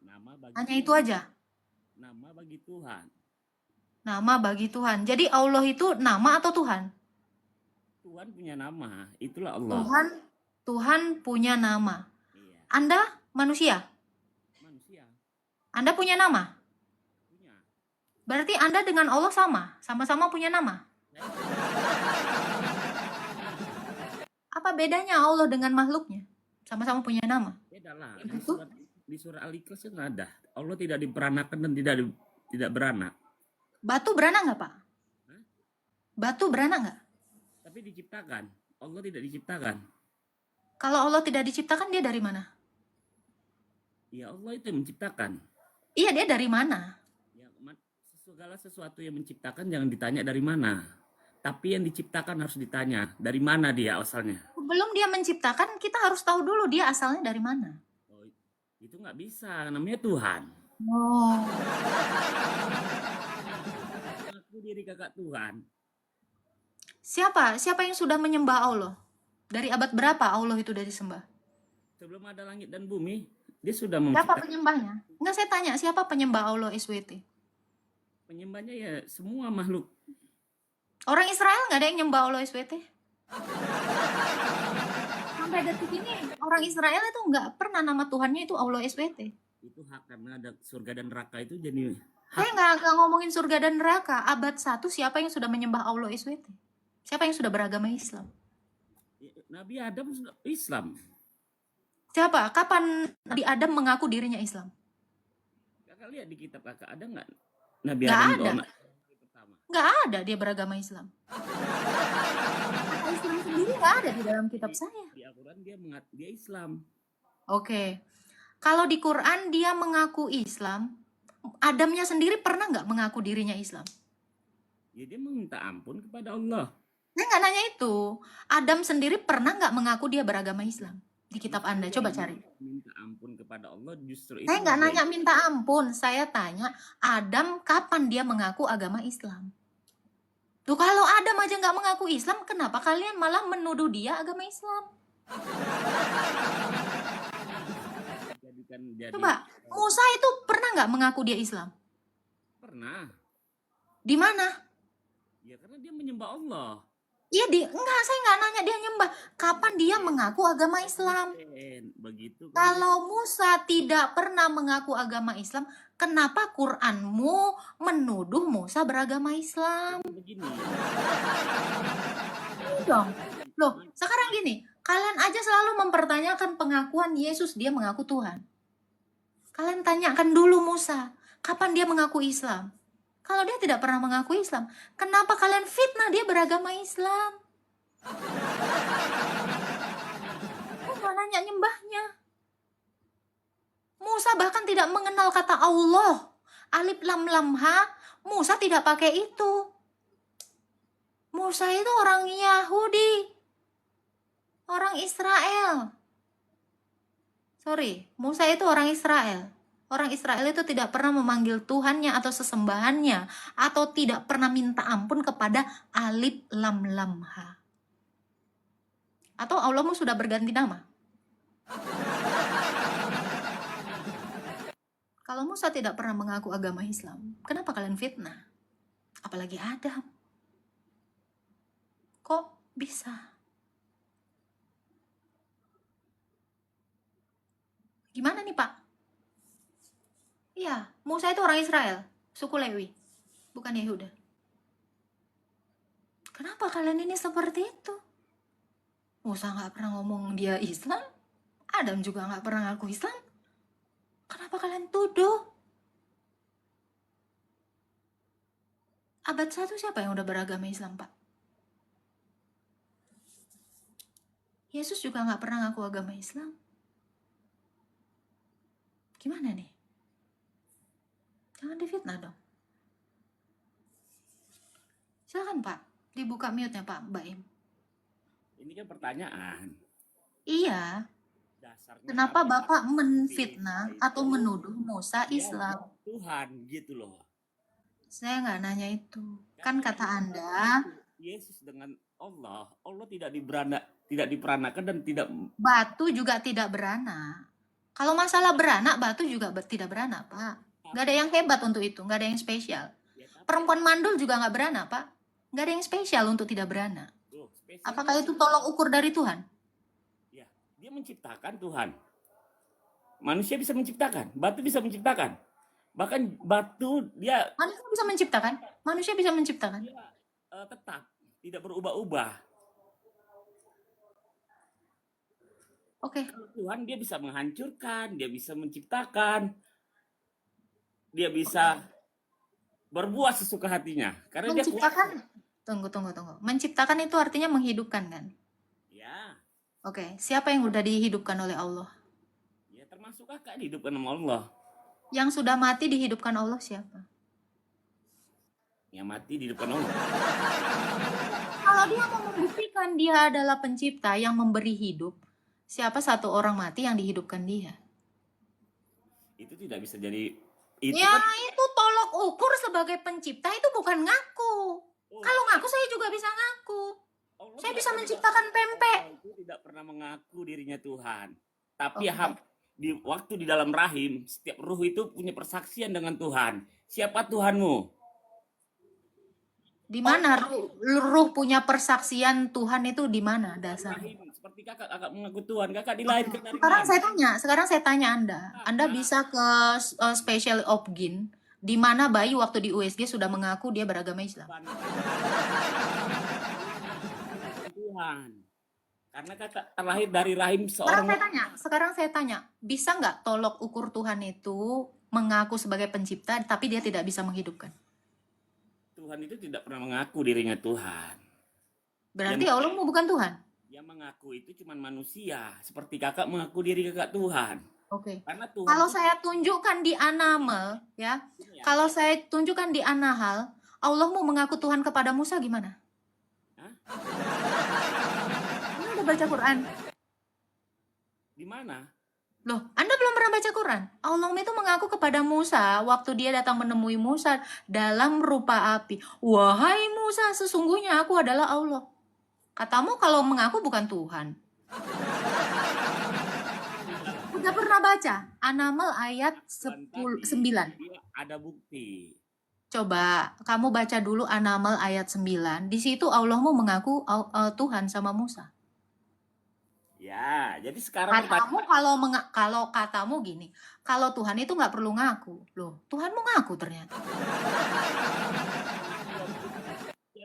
Speaker 5: Nama bagi
Speaker 1: Hanya itu aja.
Speaker 5: nama bagi Tuhan.
Speaker 1: Nama bagi Tuhan. Jadi Allah itu nama atau Tuhan?
Speaker 5: Tuhan punya nama, itulah Allah.
Speaker 1: Tuhan punya nama.
Speaker 5: Iya,
Speaker 1: Anda manusia.
Speaker 5: manusia
Speaker 1: Anda punya nama.
Speaker 5: punya.
Speaker 1: Berarti Anda dengan Allah sama-sama punya nama. Apa bedanya Allah dengan makhluknya? Sama-sama punya nama.
Speaker 5: Beda lah.
Speaker 1: Begitu?
Speaker 5: Di surah Al-Ikhlas kan ada. Allah tidak diperanakan dan tidak beranak.
Speaker 1: Batu beranak nggak, Pak?
Speaker 5: Hah?
Speaker 1: Batu beranak nggak?
Speaker 5: Tapi diciptakan. Allah tidak diciptakan.
Speaker 1: Kalau Allah tidak diciptakan, dia dari mana?
Speaker 5: Ya Allah itu yang menciptakan.
Speaker 1: Iya, dia dari mana?
Speaker 5: Ya, segala sesuatu yang menciptakan jangan ditanya dari mana. Tapi yang diciptakan harus ditanya. Dari mana dia asalnya?
Speaker 1: Belum dia menciptakan, kita harus tahu dulu dia asalnya dari mana.
Speaker 5: Oh, itu nggak bisa. Namanya Tuhan.
Speaker 1: Oh,
Speaker 5: Aku diri kakak Tuhan.
Speaker 1: siapa yang sudah menyembah Allah? Dari abad berapa Allah itu dari sembah?
Speaker 5: Sebelum ada langit dan bumi, dia sudah
Speaker 1: Siapa
Speaker 5: menciptakan.
Speaker 1: penyembahnya? Enggak, saya tanya, siapa penyembah Allah SWT?
Speaker 5: Penyembahnya ya semua makhluk.
Speaker 1: Orang Israel nggak ada yang nyembah Allah SWT? Sampai detik ini, orang Israel itu nggak pernah nama Tuhannya itu Allah SWT.
Speaker 5: Itu hak karena ada surga dan neraka itu jadi
Speaker 1: Saya nggak ngomongin surga dan neraka. Abad 1 siapa yang sudah menyembah Allah SWT? Siapa yang sudah beragama Islam?
Speaker 5: Nabi Adam sudah Islam.
Speaker 1: Siapa? Kapan Nabi Adam mengaku dirinya Islam?
Speaker 5: Kakak lihat di kitab kakak ada nggak Nabi
Speaker 1: Nggak
Speaker 5: Adam
Speaker 1: ada.
Speaker 5: itu anak pertama?
Speaker 1: Nggak ada dia beragama Islam. Kata Islam sendiri nggak ada di dalam kitab saya.
Speaker 5: Di Al-Quran dia Islam.
Speaker 1: Oke. Kalau di Quran dia mengaku Islam, Adamnya sendiri pernah nggak mengaku dirinya Islam?
Speaker 5: Ya dia meminta ampun kepada Allah.
Speaker 1: Saya nggak nanya itu. Adam sendiri pernah nggak mengaku dia beragama Islam? Di kitab Anda, coba cari.
Speaker 5: Minta ampun kepada Allah justru itu.
Speaker 1: Saya nggak nanya minta ampun, saya tanya Adam kapan dia mengaku agama Islam? Tuh kalau Adam aja nggak mengaku Islam, kenapa kalian malah menuduh dia agama Islam? Coba, Musa itu pernah nggak mengaku dia Islam?
Speaker 5: Pernah.
Speaker 1: Di mana?
Speaker 5: Ya karena dia menyembah Allah.
Speaker 1: Iya enggak, saya nggak nanya dia nyembah. Kapan dia mengaku agama Islam?
Speaker 5: Begitu.
Speaker 1: Kalau Musa tidak pernah mengaku agama Islam, kenapa Quranmu menuduh Musa beragama Islam?
Speaker 5: Begini.
Speaker 1: Ini dong. Loh, sekarang gini, kalian aja selalu mempertanyakan pengakuan Yesus dia mengaku Tuhan. Kalian tanyakan dulu Musa, kapan dia mengaku Islam? Kalau dia tidak pernah mengaku Islam, kenapa kalian fitnah dia beragama Islam? Kok nanya nyembahnya? Musa bahkan tidak mengenal kata Allah. Alif lam lam ha, Musa tidak pakai itu. Musa itu orang Yahudi. Orang Israel. Sorry, Musa itu orang Israel. Orang Israel itu tidak pernah memanggil Tuhannya atau sesembahannya, atau tidak pernah minta ampun kepada Alif Lam Lam Ha. Atau Allahmu sudah berganti nama? Kalau Musa tidak pernah mengaku agama Islam, kenapa kalian fitnah? Apalagi Adam. Kok bisa? Gimana nih Pak? Iya, Musa itu orang Israel, suku Lewi, bukan Yehuda. Kenapa kalian ini seperti itu? Musa nggak pernah ngomong dia Islam, Adam juga nggak pernah ngaku Islam. Kenapa kalian tuduh? Abad 1 siapa yang udah beragama Islam, Pak? Yesus juga nggak pernah ngaku agama Islam. Gimana nih? Jangan difitnah dong. Silakan Pak, dibuka mute-nya Pak Baim.
Speaker 5: Ini kan pertanyaan.
Speaker 1: Iya,
Speaker 5: Dasarnya
Speaker 1: kenapa
Speaker 5: apa?
Speaker 1: Bapak menfitnah atau menuduh Musa
Speaker 5: Dia
Speaker 1: Islam?
Speaker 5: Tuhan gitu loh.
Speaker 1: Saya nggak nanya itu. Kan kata Anda,
Speaker 5: Yesus dengan Allah tidak diperanakan dan tidak.
Speaker 1: batu juga tidak beranak. Kalau masalah beranak, batu juga tidak beranak, Pak. Nggak ada yang hebat untuk itu, nggak ada yang spesial. Perempuan mandul juga nggak beranak, Pak. Nggak ada yang spesial untuk tidak beranak. Apakah itu tolok ukur dari Tuhan?
Speaker 5: Ya, dia menciptakan Tuhan. Manusia bisa menciptakan, batu bisa menciptakan. Bahkan batu dia
Speaker 1: Manusia bisa menciptakan? Manusia bisa menciptakan?
Speaker 5: dia tetap tidak berubah-ubah.
Speaker 1: Oke.
Speaker 5: Kalau Tuhan dia bisa menghancurkan, dia bisa menciptakan, dia bisa berbuat sesuka hatinya. Karena dia kuasa.
Speaker 1: Menciptakan, tunggu. Menciptakan itu artinya menghidupkan kan?
Speaker 5: Ya,
Speaker 1: Oke, siapa yang udah dihidupkan oleh Allah?
Speaker 5: ya termasuk kakak dihidupkan sama Allah.
Speaker 1: Yang sudah mati dihidupkan Allah siapa?
Speaker 5: Yang mati dihidupkan Allah.
Speaker 1: Kalau dia mau membuktikan dia adalah pencipta yang memberi hidup, siapa satu orang mati yang dihidupkan dia?
Speaker 5: Itu tidak bisa jadi itu
Speaker 1: Ya,
Speaker 5: kan.
Speaker 1: itu tolok ukur sebagai pencipta itu bukan ngaku.
Speaker 5: Oh,
Speaker 1: Kalau ngaku saya juga bisa ngaku.
Speaker 5: Allah
Speaker 1: Saya
Speaker 5: tidak
Speaker 1: bisa
Speaker 5: pernah-
Speaker 1: menciptakan pempek.
Speaker 5: Allah itu tidak pernah mengaku dirinya Tuhan. Tapi
Speaker 1: Oke.
Speaker 5: di waktu di dalam rahim, setiap ruh itu punya persaksian dengan Tuhan. Siapa Tuhanmu?
Speaker 1: Di mana ruh punya persaksian Tuhan itu di mana dasarnya?
Speaker 5: Rahim, seperti kakak mengaku Tuhan. Kakak dilahirkan dari
Speaker 1: Sekarang saya tanya Anda. Anda bisa ke Special Opgin di mana bayi waktu di USG sudah mengaku dia beragama Islam.
Speaker 5: Tuhan. Karena kakak terlahir dari rahim
Speaker 1: Sekarang
Speaker 5: seorang.
Speaker 1: saya tanya, bisa nggak tolok ukur Tuhan itu mengaku sebagai pencipta tapi dia tidak bisa menghidupkan?
Speaker 5: Tuhan itu tidak pernah mengaku dirinya Tuhan.
Speaker 1: Berarti Allah bukan Tuhan.
Speaker 5: Yang mengaku itu cuma manusia. Seperti kakak mengaku diri kakak Tuhan.
Speaker 1: Oke.
Speaker 5: Karena Tuhan
Speaker 1: Kalau
Speaker 5: itu
Speaker 1: saya tunjukkan di Anamel, ya,
Speaker 5: punya.
Speaker 1: kalau saya tunjukkan di Anahal, Allah mau mengaku Tuhan kepada Musa gimana?
Speaker 5: Hah?
Speaker 1: Anda udah baca Quran?
Speaker 5: Di mana?
Speaker 1: Loh, Anda belum pernah baca Quran? Allah itu mengaku kepada Musa waktu dia datang menemui Musa dalam rupa api. Wahai Musa, sesungguhnya aku adalah Allah. Katamu kalau mengaku bukan Tuhan. Udah pernah baca An-Naml ayat 9.
Speaker 5: Dia ada bukti.
Speaker 1: Coba kamu baca dulu An-Naml ayat 9. Di situ Allah mau mengaku Tuhan sama Musa.
Speaker 5: Ya, jadi sekarang
Speaker 1: Katamu kalau katamu gini, kalau Tuhan itu nggak perlu ngaku. Loh, Tuhan mau ngaku ternyata.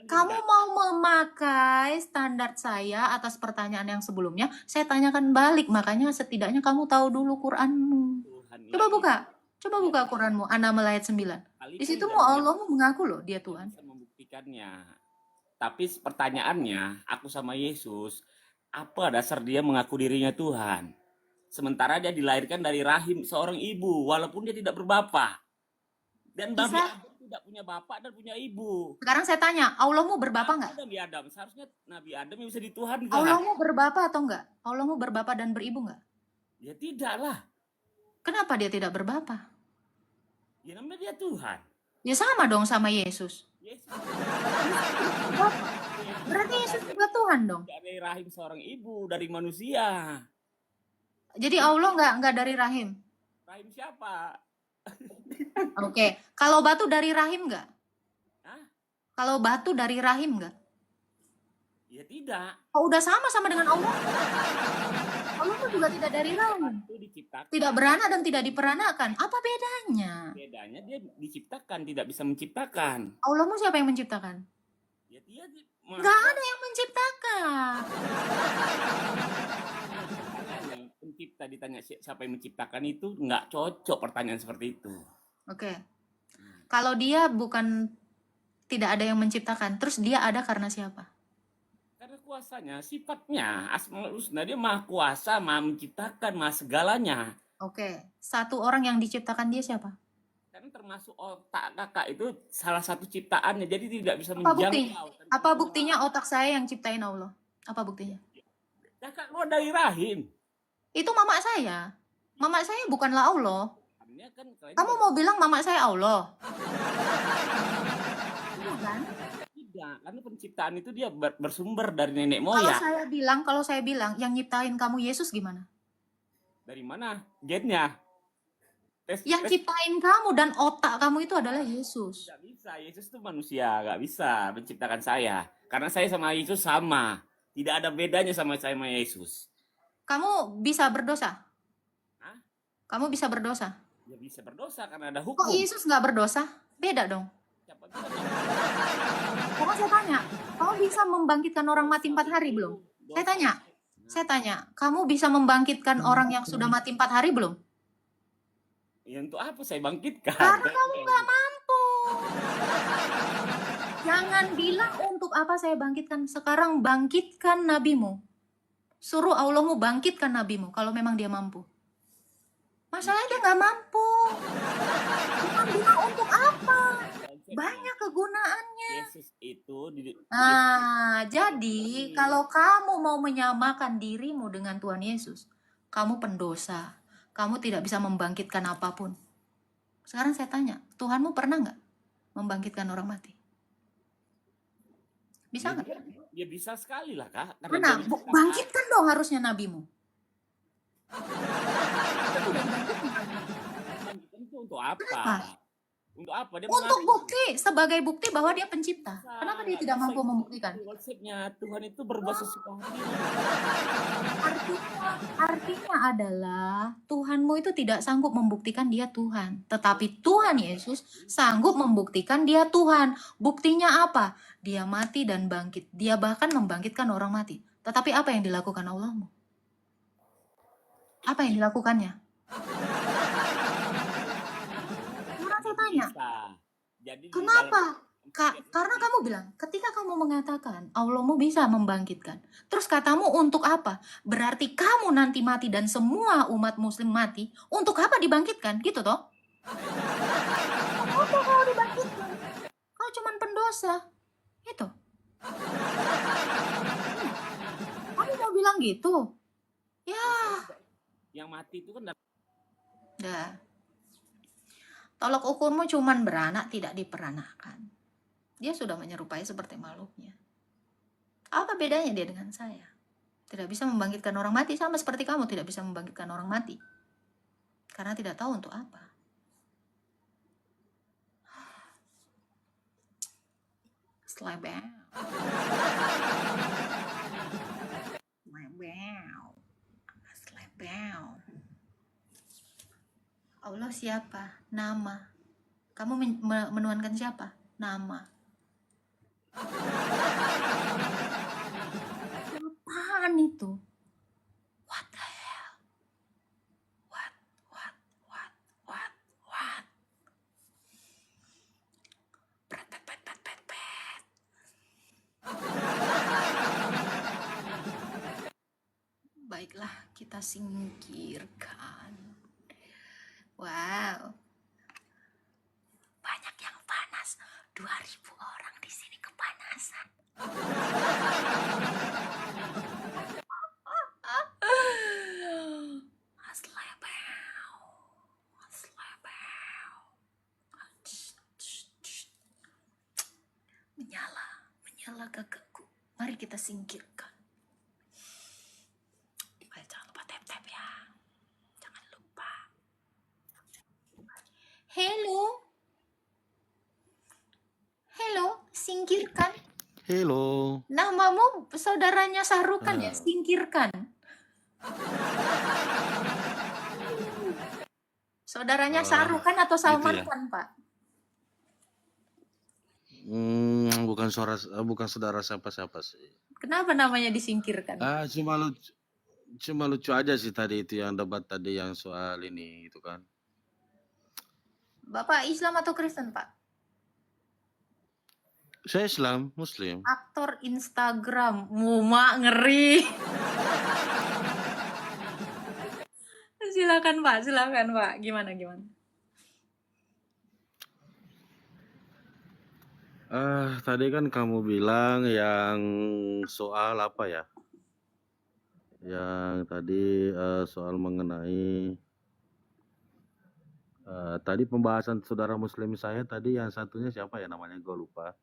Speaker 1: Kamu mau memakai standar saya atas pertanyaan yang sebelumnya, saya tanyakan balik. Makanya setidaknya kamu tahu dulu Quranmu.
Speaker 5: Tuhan
Speaker 1: Coba buka Quranmu, An-Naml ayat 9. Di situ mau Allah mau mengaku loh dia Tuhan.
Speaker 5: bisa membuktikannya. Tapi pertanyaannya, aku sama Yesus, apa dasar dia mengaku dirinya Tuhan? Sementara dia dilahirkan dari rahim seorang ibu, walaupun dia tidak berbapa. Dan Nabi
Speaker 1: Bisa.
Speaker 5: Adam tidak punya bapak dan punya ibu.
Speaker 1: Sekarang saya tanya, Allah mau berbapa nggak?
Speaker 5: Nabi Adam, seharusnya Nabi Adam yang bisa dituhankan.
Speaker 1: Allah mau berbapa atau enggak? Allah mau berbapa dan beribu nggak?
Speaker 5: Ya tidaklah.
Speaker 1: Kenapa dia tidak berbapa?
Speaker 5: Ya namanya dia Tuhan.
Speaker 1: Ya sama dong sama Yesus.
Speaker 5: Yesus
Speaker 1: Berarti Yesus juga Tuhan dong.
Speaker 5: dari rahim seorang ibu, dari manusia.
Speaker 1: Jadi Allah nggak dari rahim.
Speaker 5: Rahim siapa?
Speaker 1: Oke. Kalau batu dari rahim nggak?
Speaker 5: Hah?
Speaker 1: Kalau batu dari rahim nggak?
Speaker 5: Ya tidak.
Speaker 1: Oh, udah sama dengan Allah. Allah tuh juga tidak dari rahim.
Speaker 5: Itu diciptakan.
Speaker 1: Tidak beranak dan tidak diperanakan. Apa bedanya?
Speaker 5: Bedanya dia diciptakan, tidak bisa menciptakan.
Speaker 1: Allahmu siapa yang menciptakan?
Speaker 5: Ya dia
Speaker 1: Nggak ada yang menciptakan.
Speaker 5: pencipta ditanya siapa yang menciptakan itu nggak cocok pertanyaan seperti itu.
Speaker 1: Oke. Kalau dia bukan tidak ada yang menciptakan, terus dia ada karena siapa?
Speaker 5: Karena kuasanya, sifatnya, Asmaul Husna, dia maha kuasa, maha menciptakan, maha segalanya.
Speaker 1: Oke. Satu orang yang diciptakan dia siapa?
Speaker 5: Karena termasuk otak kakak itu salah satu ciptaannya, jadi tidak bisa
Speaker 1: Apa
Speaker 5: menjangkau.
Speaker 1: buktinya? Apa buktinya otak saya yang ciptain Allah? Apa buktinya?
Speaker 5: Kakak keluar dari rahim.
Speaker 1: Itu mama saya. Mama saya bukanlah Allah.
Speaker 5: Artinya kan kalian
Speaker 1: Kamu mau bilang mama saya Allah? Iya kan?
Speaker 5: tidak, karena penciptaan itu dia bersumber dari nenek
Speaker 1: Kalau
Speaker 5: moyang.
Speaker 1: saya bilang yang nyiptain kamu Yesus gimana?
Speaker 5: Dari mana? Gennya.
Speaker 1: Yang ciptain kamu dan otak kamu itu adalah Yesus.
Speaker 5: Nggak bisa, Yesus itu manusia, nggak bisa menciptakan saya. Karena saya sama Yesus sama. Tidak ada bedanya sama saya sama Yesus.
Speaker 1: Kamu bisa berdosa?
Speaker 5: Hah?
Speaker 1: Kamu bisa berdosa?
Speaker 5: Ya bisa berdosa karena ada
Speaker 1: Kok
Speaker 5: hukum.
Speaker 1: Yesus nggak berdosa? Beda dong.
Speaker 5: Siapa bilang dia
Speaker 1: Pokoknya saya tanya, kamu bisa membangkitkan orang mati 4 hari
Speaker 5: itu
Speaker 1: belum? Saya
Speaker 5: dosa?
Speaker 1: tanya, kamu bisa membangkitkan orang yang sudah mati 4 hari belum?
Speaker 5: Ya untuk apa saya bangkitkan?
Speaker 1: Karena kamu nggak mampu. Jangan bilang untuk apa saya bangkitkan. Sekarang bangkitkan nabimu. Suruh Allahmu bangkitkan nabimu kalau memang dia mampu. Masalahnya dia nggak mampu. Tuhan bilang untuk apa? Banyak kegunaannya.
Speaker 5: Yesus itu
Speaker 1: Nah, jadi kalau kamu mau menyamakan dirimu dengan Tuhan Yesus, kamu pendosa. Kamu tidak bisa membangkitkan apapun. Sekarang saya tanya, Tuhanmu pernah nggak membangkitkan orang mati? Bisa nggak?
Speaker 5: Ya bisa sekali lah, Kak. Karena
Speaker 1: Pernah.
Speaker 5: dia bisa,
Speaker 1: Bangkitkan dong harusnya nabimu.
Speaker 5: bangkitkan itu untuk apa?
Speaker 1: Kenapa?
Speaker 5: Untuk apa? Dia
Speaker 1: Untuk
Speaker 5: mengatakan,
Speaker 1: bukti, sebagai bukti bahwa dia pencipta. Kenapa dia
Speaker 5: nggak
Speaker 1: tidak
Speaker 5: bisa
Speaker 1: mampu
Speaker 5: itu.
Speaker 1: membuktikan?
Speaker 5: Konsepnya Tuhan itu berbuat sesuka hati.
Speaker 1: Artinya adalah Tuhanmu itu tidak sanggup membuktikan dia Tuhan. Tetapi Tuhan Yesus sanggup membuktikan dia Tuhan. Buktinya apa? Dia mati dan bangkit. Dia bahkan membangkitkan orang mati. Tetapi apa yang dilakukan Allahmu? Apa yang dilakukannya? Sekarang saya tanya,
Speaker 5: Bisa. Jadi di
Speaker 1: kenapa?
Speaker 5: dalam-
Speaker 1: Karena kamu bilang, ketika kamu mengatakan Allahmu bisa membangkitkan, terus katamu untuk apa? Berarti kamu nanti mati dan semua umat muslim mati, untuk apa dibangkitkan? Gitu toh? Apa kau dibangkitkan? Kau cuman pendosa. Gitu. Kamu mau bilang gitu? Ya,
Speaker 5: yang mati itu kan
Speaker 1: dah. Tolok ukurmu cuman beranak tidak diperanakan. Dia sudah menyerupai seperti makhluknya. Apa bedanya dia dengan saya? Tidak bisa membangkitkan orang mati, sama seperti kamu tidak bisa membangkitkan orang mati. Karena tidak tahu untuk apa. Slebel. Slebel. Allah siapa? Nama. Kamu menuhankan siapa? Nama. Apaan itu? What the hell? What? Pret. Baiklah, kita singkirkan. Wow. Banyak yang panas. 2.000 orang di sini kepanasan. Menyala gagakku. Mari kita singkirkan. Jangan lupa tap-tap ya. Jangan lupa. Hello, singkirkan.
Speaker 6: Hello.
Speaker 1: Namamu saudaranya Sahrukan ya? Singkirkan. Saudaranya Sahrukan atau Salman
Speaker 6: gitu ya.
Speaker 1: Khan, Pak?
Speaker 6: Bukan saudara siapa-siapa sih.
Speaker 1: Kenapa namanya disingkirkan?
Speaker 6: Cuma lucu aja sih tadi itu yang debat tadi yang soal ini itu kan.
Speaker 1: Bapak Islam atau Kristen, Pak?
Speaker 6: Saya Islam, Muslim.
Speaker 1: Aktor Instagram. Muma ngeri. Silakan, Pak. Gimana?
Speaker 6: Tadi kan kamu bilang yang soal apa ya? Yang tadi soal mengenai tadi pembahasan saudara Muslim saya tadi yang satunya siapa ya namanya gue lupa.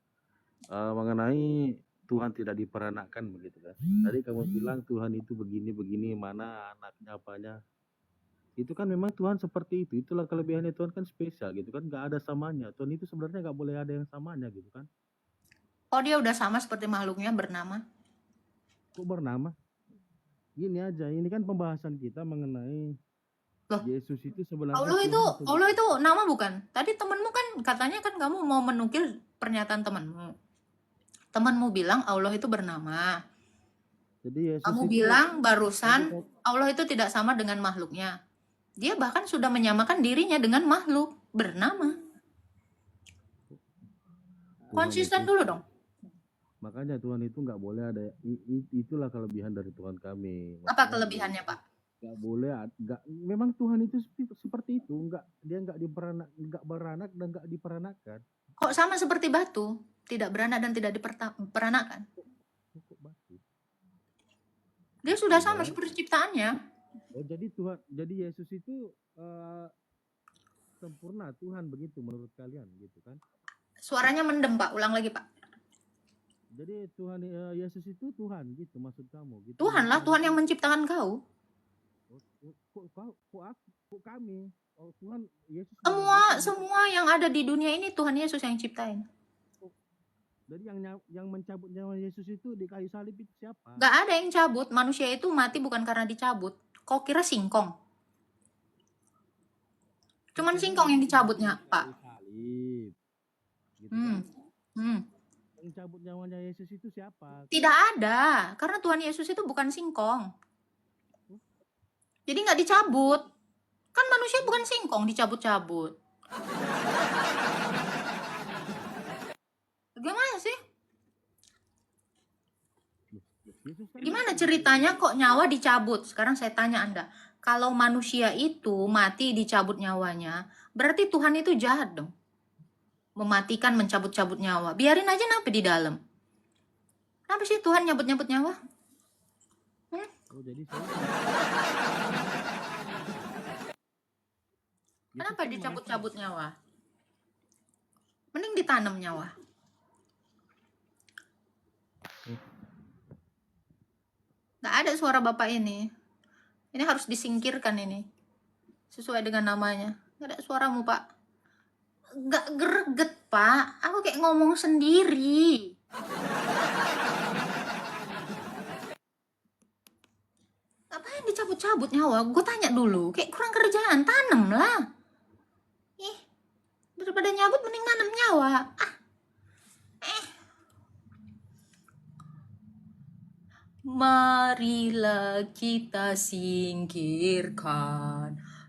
Speaker 6: Mengenai Tuhan tidak diperanakkan begitu kan. Tadi kamu bilang Tuhan itu begini mana anaknya apanya. Itu kan memang Tuhan seperti itu. Itulah kelebihannya Tuhan kan spesial gitu kan. Gak ada samanya. Tuhan itu sebenarnya gak boleh ada yang samanya gitu kan.
Speaker 1: Oh, dia udah sama seperti makhluknya bernama?
Speaker 6: Kok bernama? Gini aja, ini kan pembahasan kita mengenai
Speaker 1: Loh,
Speaker 6: Yesus itu sebenarnya
Speaker 1: Allah itu
Speaker 6: Tuhan atau
Speaker 1: Allah
Speaker 6: bukan?
Speaker 1: itu nama bukan? Tadi temenmu kan katanya kan kamu mau menukil pernyataan temanmu. Temanmu bilang Allah itu bernama.
Speaker 6: Jadi Yesus
Speaker 1: Kamu
Speaker 6: itu
Speaker 1: bilang
Speaker 6: tadi
Speaker 1: barusan
Speaker 6: kan
Speaker 1: Allah itu tidak sama dengan makhluknya. Dia bahkan sudah menyamakan dirinya dengan makhluk bernama.
Speaker 6: Tuhan
Speaker 1: Konsisten
Speaker 6: itu
Speaker 1: dulu dong.
Speaker 6: makanya Tuhan itu nggak boleh ada itulah kelebihan dari Tuhan kami.
Speaker 1: Apa
Speaker 6: Maksudnya
Speaker 1: kelebihannya, Pak?
Speaker 6: nggak boleh nggak memang Tuhan itu seperti itu dia nggak beranak dan nggak diperanakan.
Speaker 1: Kok sama seperti batu, tidak beranak dan tidak diperanakan?
Speaker 6: Kok batu?
Speaker 1: Dia sudah
Speaker 6: Beda
Speaker 1: sama
Speaker 6: lagi.
Speaker 1: seperti ciptaannya.
Speaker 6: Oh jadi Yesus itu sempurna Tuhan begitu menurut kalian gitu kan?
Speaker 1: Suaranya mendem, Pak. Ulang lagi, Pak.
Speaker 6: Jadi Tuhan Yesus itu Tuhan gitu maksud kamu gitu.
Speaker 1: Tuhan lah, Tuhan yang menciptakan kau.
Speaker 6: Kok kami? Oh Tuhan Yesus
Speaker 1: Semua yang ada di dunia ini Tuhan Yesus yang ciptain.
Speaker 6: Jadi yang mencabut nyawa Yesus itu di kayu salib itu siapa?
Speaker 1: Gak ada yang cabut. Manusia itu mati bukan karena dicabut. Kau kira singkong? Cuman singkong yang dicabutnya, Pak.
Speaker 6: Salib. Gitu kan? Yang cabut nyawanya Yesus itu siapa?
Speaker 1: Tidak ada, karena Tuhan Yesus itu bukan singkong. Jadi nggak dicabut. Kan manusia bukan singkong dicabut-cabut. Gimana sih? Gimana ceritanya kok nyawa dicabut? Sekarang saya tanya Anda. Kalau manusia itu mati dicabut nyawanya, berarti Tuhan itu jahat dong. Mematikan, mencabut-cabut nyawa. Biarin aja napi di dalam. Kenapa sih Tuhan nyabut-nyabut nyawa?
Speaker 6: Oh, jadi
Speaker 1: Kenapa dicabut-cabut nyawa? Mending ditanam nyawa. Gak ada suara Bapak ini. Ini harus disingkirkan ini. Sesuai dengan namanya. Gak ada suaramu, Pak. Gak greget, Pak. Aku kayak ngomong sendiri. Ngapain dicabut-cabut nyawa? Gue tanya dulu. Kayak kurang kerjaan. Tanam lah. Daripada nyabut mending nanam nyawa. Marilah kita singkirkan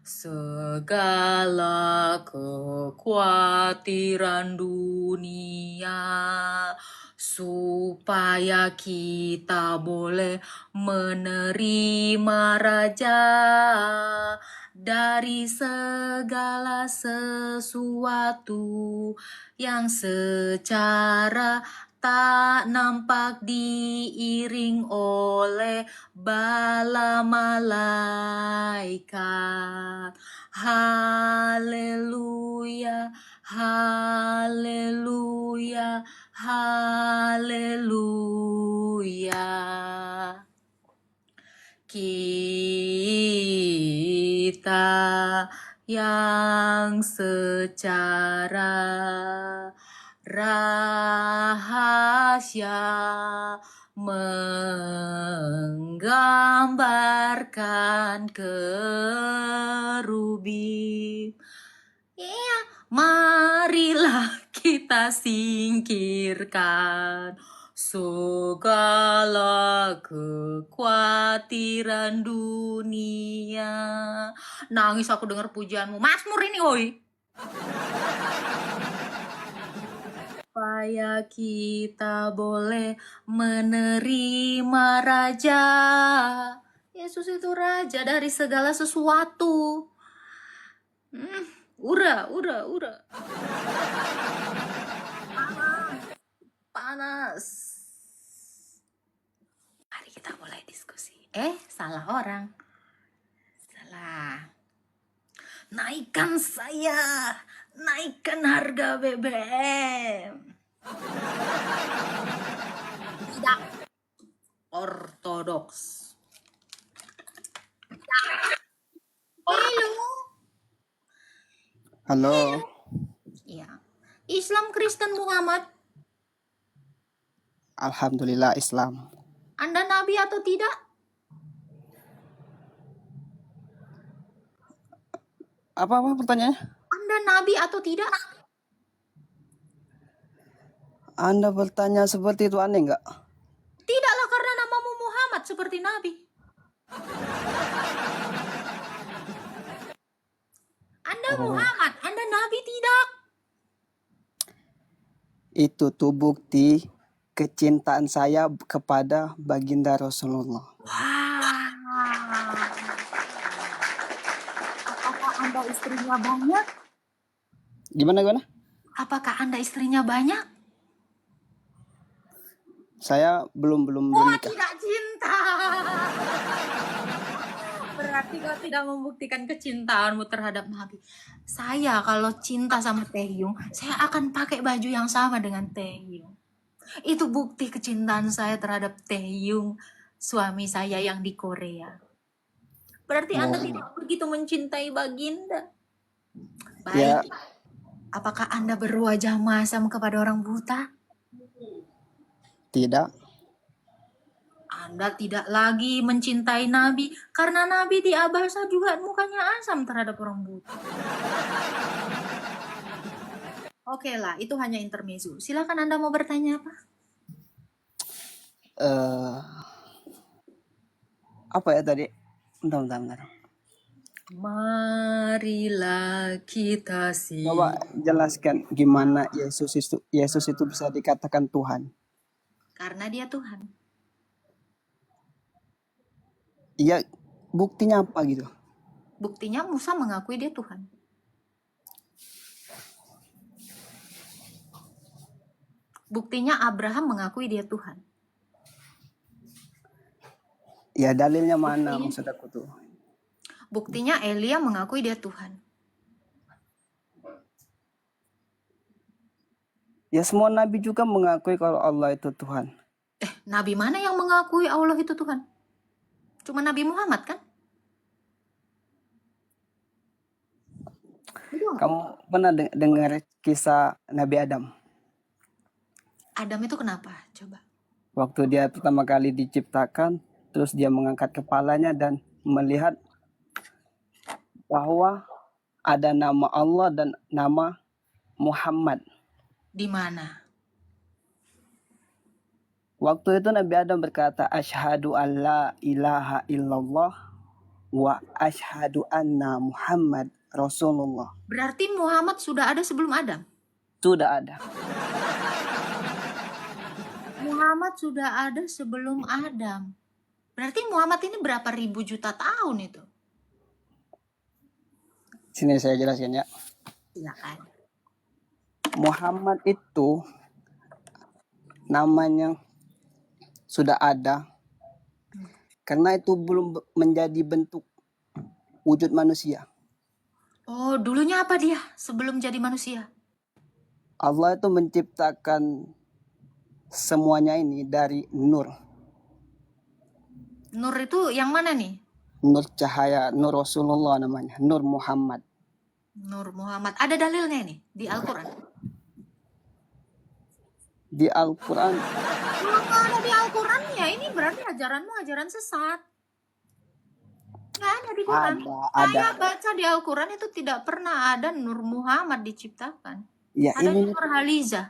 Speaker 1: segala kekhawatiran dunia supaya kita boleh menerima Raja dari segala sesuatu yang secara tak nampak diiring oleh bala malaikat. Haleluya, haleluya, haleluya. Kita yang secara rahasia menggambarkan kerubim. Iya, marilah kita singkirkan segala kekhawatiran dunia. Nangis aku dengar pujianmu. Mazmur ini, woi. Supaya kita boleh menerima Raja. Yesus itu Raja dari segala sesuatu. Ura. Panas. Mari kita mulai diskusi. Salah orang. Salah. Naikkan saya. Naikkan harga BBM. Tidak ortodoks.
Speaker 7: Halo.
Speaker 1: Iya. Islam, Kristen, Muhammad.
Speaker 7: Alhamdulillah Islam.
Speaker 1: Anda nabi atau tidak?
Speaker 7: Apa pertanyaannya?
Speaker 1: Anda nabi atau tidak?
Speaker 7: Anda bertanya seperti itu aneh nggak?
Speaker 1: Tidaklah, karena namamu Muhammad seperti nabi. Anda Muhammad, Anda nabi tidak.
Speaker 7: Itu tuh bukti kecintaan saya kepada baginda Rasulullah.
Speaker 1: Wah. Apakah Anda istrinya banyak?
Speaker 7: Gimana?
Speaker 1: Apakah Anda istrinya banyak?
Speaker 7: Saya belum
Speaker 1: Oh,
Speaker 7: nikah.
Speaker 1: tidak cinta. Berarti kau tidak membuktikan kecintaanmu terhadap Nabi. Saya kalau cinta sama Taehyung, saya akan pakai baju yang sama dengan Taehyung. Itu bukti kecintaan saya terhadap Taehyung, suami saya yang di Korea. Berarti Anda tidak begitu mencintai baginda.
Speaker 7: Ya,
Speaker 1: Baik. Apakah Anda berwajah masam kepada orang buta?
Speaker 7: tidak.
Speaker 1: Anda tidak lagi mencintai Nabi, karena Nabi di Abasa juga mukanya asam terhadap orang buta. Oke lah, itu hanya intermezzo. Silakan Anda mau bertanya apa?
Speaker 7: Apa ya tadi? Bentar.
Speaker 1: Marilah kita
Speaker 7: Coba jelaskan gimana Yesus itu bisa dikatakan Tuhan.
Speaker 1: karena dia Tuhan.
Speaker 7: Iya, buktinya apa gitu?
Speaker 1: Buktinya Musa mengakui dia Tuhan. Buktinya Abraham mengakui dia Tuhan.
Speaker 7: Ya, dalilnya mana maksud aku tuh?
Speaker 1: Buktinya Elia mengakui dia Tuhan.
Speaker 7: Ya, semua nabi juga mengakui kalau Allah itu Tuhan.
Speaker 1: Nabi mana yang mengakui Allah itu Tuhan? Cuma Nabi Muhammad kan?
Speaker 7: Kamu pernah dengar kisah Nabi Adam?
Speaker 1: Adam itu kenapa? Coba.
Speaker 7: Waktu dia pertama kali diciptakan, terus dia mengangkat kepalanya dan melihat bahwa ada nama Allah dan nama Muhammad.
Speaker 1: Di mana?
Speaker 7: Waktu itu Nabi Adam berkata, asyhadu an la ilaha illallah wa asyhadu anna Muhammad Rasulullah.
Speaker 1: Berarti Muhammad sudah ada sebelum Adam?
Speaker 7: Sudah ada.
Speaker 1: Muhammad sudah ada sebelum Adam. Berarti Muhammad ini berapa ribu juta tahun itu?
Speaker 7: Sini saya jelaskan ya.
Speaker 1: Silakan.
Speaker 7: Muhammad itu namanya sudah ada karena itu belum menjadi bentuk wujud manusia.
Speaker 1: Oh, dulunya apa dia sebelum jadi manusia?
Speaker 7: Allah itu menciptakan semuanya ini dari nur.
Speaker 1: Nur itu yang mana nih?
Speaker 7: Nur cahaya, nur Rasulullah namanya, nur Muhammad.
Speaker 1: Nur Muhammad. Ada dalilnya nih di Al-Quran?
Speaker 7: Di Al-Quran
Speaker 1: Kalau nggak ada di Al-Quran ya ini berarti ajaranmu ajaran sesat. Nggak ada di Quran.
Speaker 7: ada.
Speaker 1: Saya baca di Al-Quran itu tidak pernah ada Nur Muhammad diciptakan.
Speaker 7: Ya
Speaker 1: Ada
Speaker 7: ini
Speaker 1: Nur Haliza.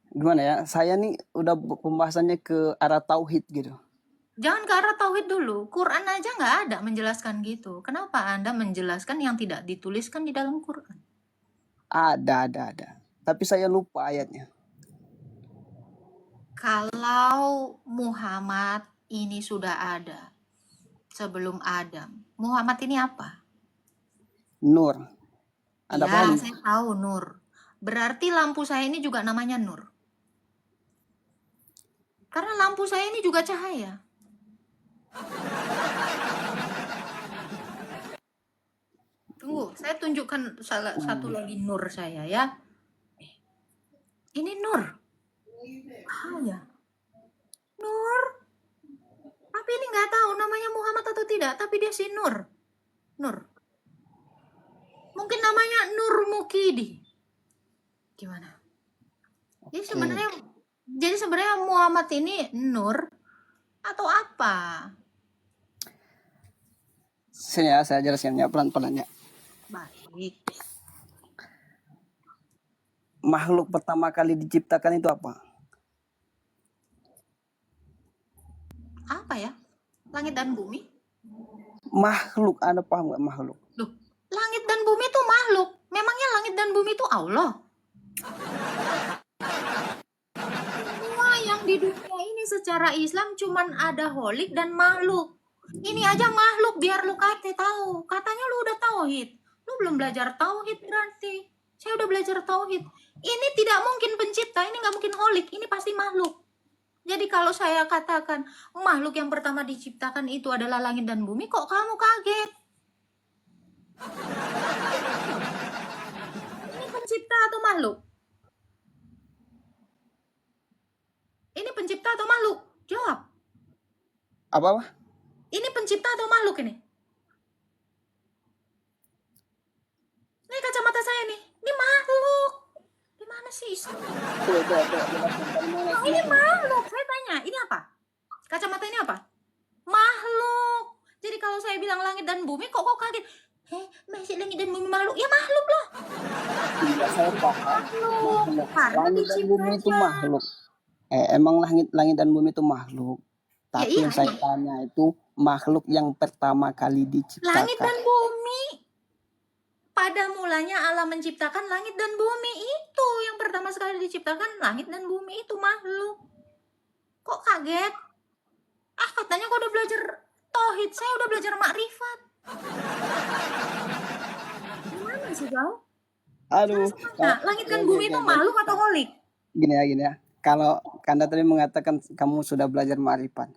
Speaker 7: gimana ya? Saya nih udah pembahasannya ke arah tauhid gitu.
Speaker 1: Jangan ke arah tauhid dulu. Quran aja nggak ada menjelaskan gitu. Kenapa Anda menjelaskan yang tidak dituliskan di dalam Quran?
Speaker 7: Ada. Tapi saya lupa ayatnya.
Speaker 1: Kalau Muhammad ini sudah ada sebelum Adam. Muhammad ini apa?
Speaker 7: Nur. Ada
Speaker 1: Ya,
Speaker 7: apa?
Speaker 1: saya tahu Nur. Berarti lampu saya ini juga namanya Nur. Karena lampu saya ini juga cahaya. Tunggu, saya tunjukkan salah satu lagi Nur saya ya. Ini Nur. Cahaya. Nur. Tapi ini nggak tahu namanya Muhammad atau tidak, tapi dia si Nur. Nur. Mungkin namanya Nur Mukidi. Gimana? Jadi sebenarnya Muhammad ini Nur atau apa?
Speaker 7: Sini ya, saya jelaskan ya pelan-pelan ya.
Speaker 1: Baik.
Speaker 7: Makhluk pertama kali diciptakan itu apa?
Speaker 1: Apa ya? Langit dan bumi?
Speaker 7: Makhluk, Anda paham nggak makhluk?
Speaker 1: Loh, langit dan bumi itu makhluk. Memangnya langit dan bumi itu Allah? Semua yang di dunia ini secara Islam cuman ada holik dan makhluk. Ini aja makhluk biar lu tahu. Katanya lu udah tauhid. Lu belum belajar tauhid berarti. Saya udah belajar tauhid. Ini tidak mungkin pencipta, ini nggak mungkin holik, ini pasti makhluk. Jadi kalau saya katakan makhluk yang pertama diciptakan itu adalah langit dan bumi, kok kamu kaget? Ini pencipta atau makhluk? Ini pencipta atau makhluk? Jawab.
Speaker 7: Apa?
Speaker 1: Ini pencipta atau makhluk ini? Ini kacamata saya nih. Ini makhluk. Gimana sih? Oh, ini makhluk. Saya tanya, ini apa? Kacamata ini apa? Makhluk. Jadi kalau saya bilang langit dan bumi, kok kaget? Masih langit dan bumi makhluk? Ya makhluk loh.
Speaker 7: Tidak, saya paham.
Speaker 1: Makhluk. Karena
Speaker 7: Langit dan bumi itu
Speaker 1: diciptanya.
Speaker 7: makhluk. Emang langit dan bumi itu makhluk. Tapi
Speaker 1: iya,
Speaker 7: yang saya tanya itu makhluk yang pertama kali diciptakan.
Speaker 1: Langit dan bumi. Pada mulanya Allah menciptakan langit dan bumi, itu yang pertama sekali diciptakan, langit dan bumi itu makhluk. Kok kaget? Katanya kau udah belajar tauhid, saya udah belajar makrifat. Gimana sih kau?
Speaker 7: Aduh.
Speaker 1: Nah, langit dan bumi itu makhluk atau holik?
Speaker 7: Gini ya. Kalau Anda tadi mengatakan kamu sudah belajar makrifat,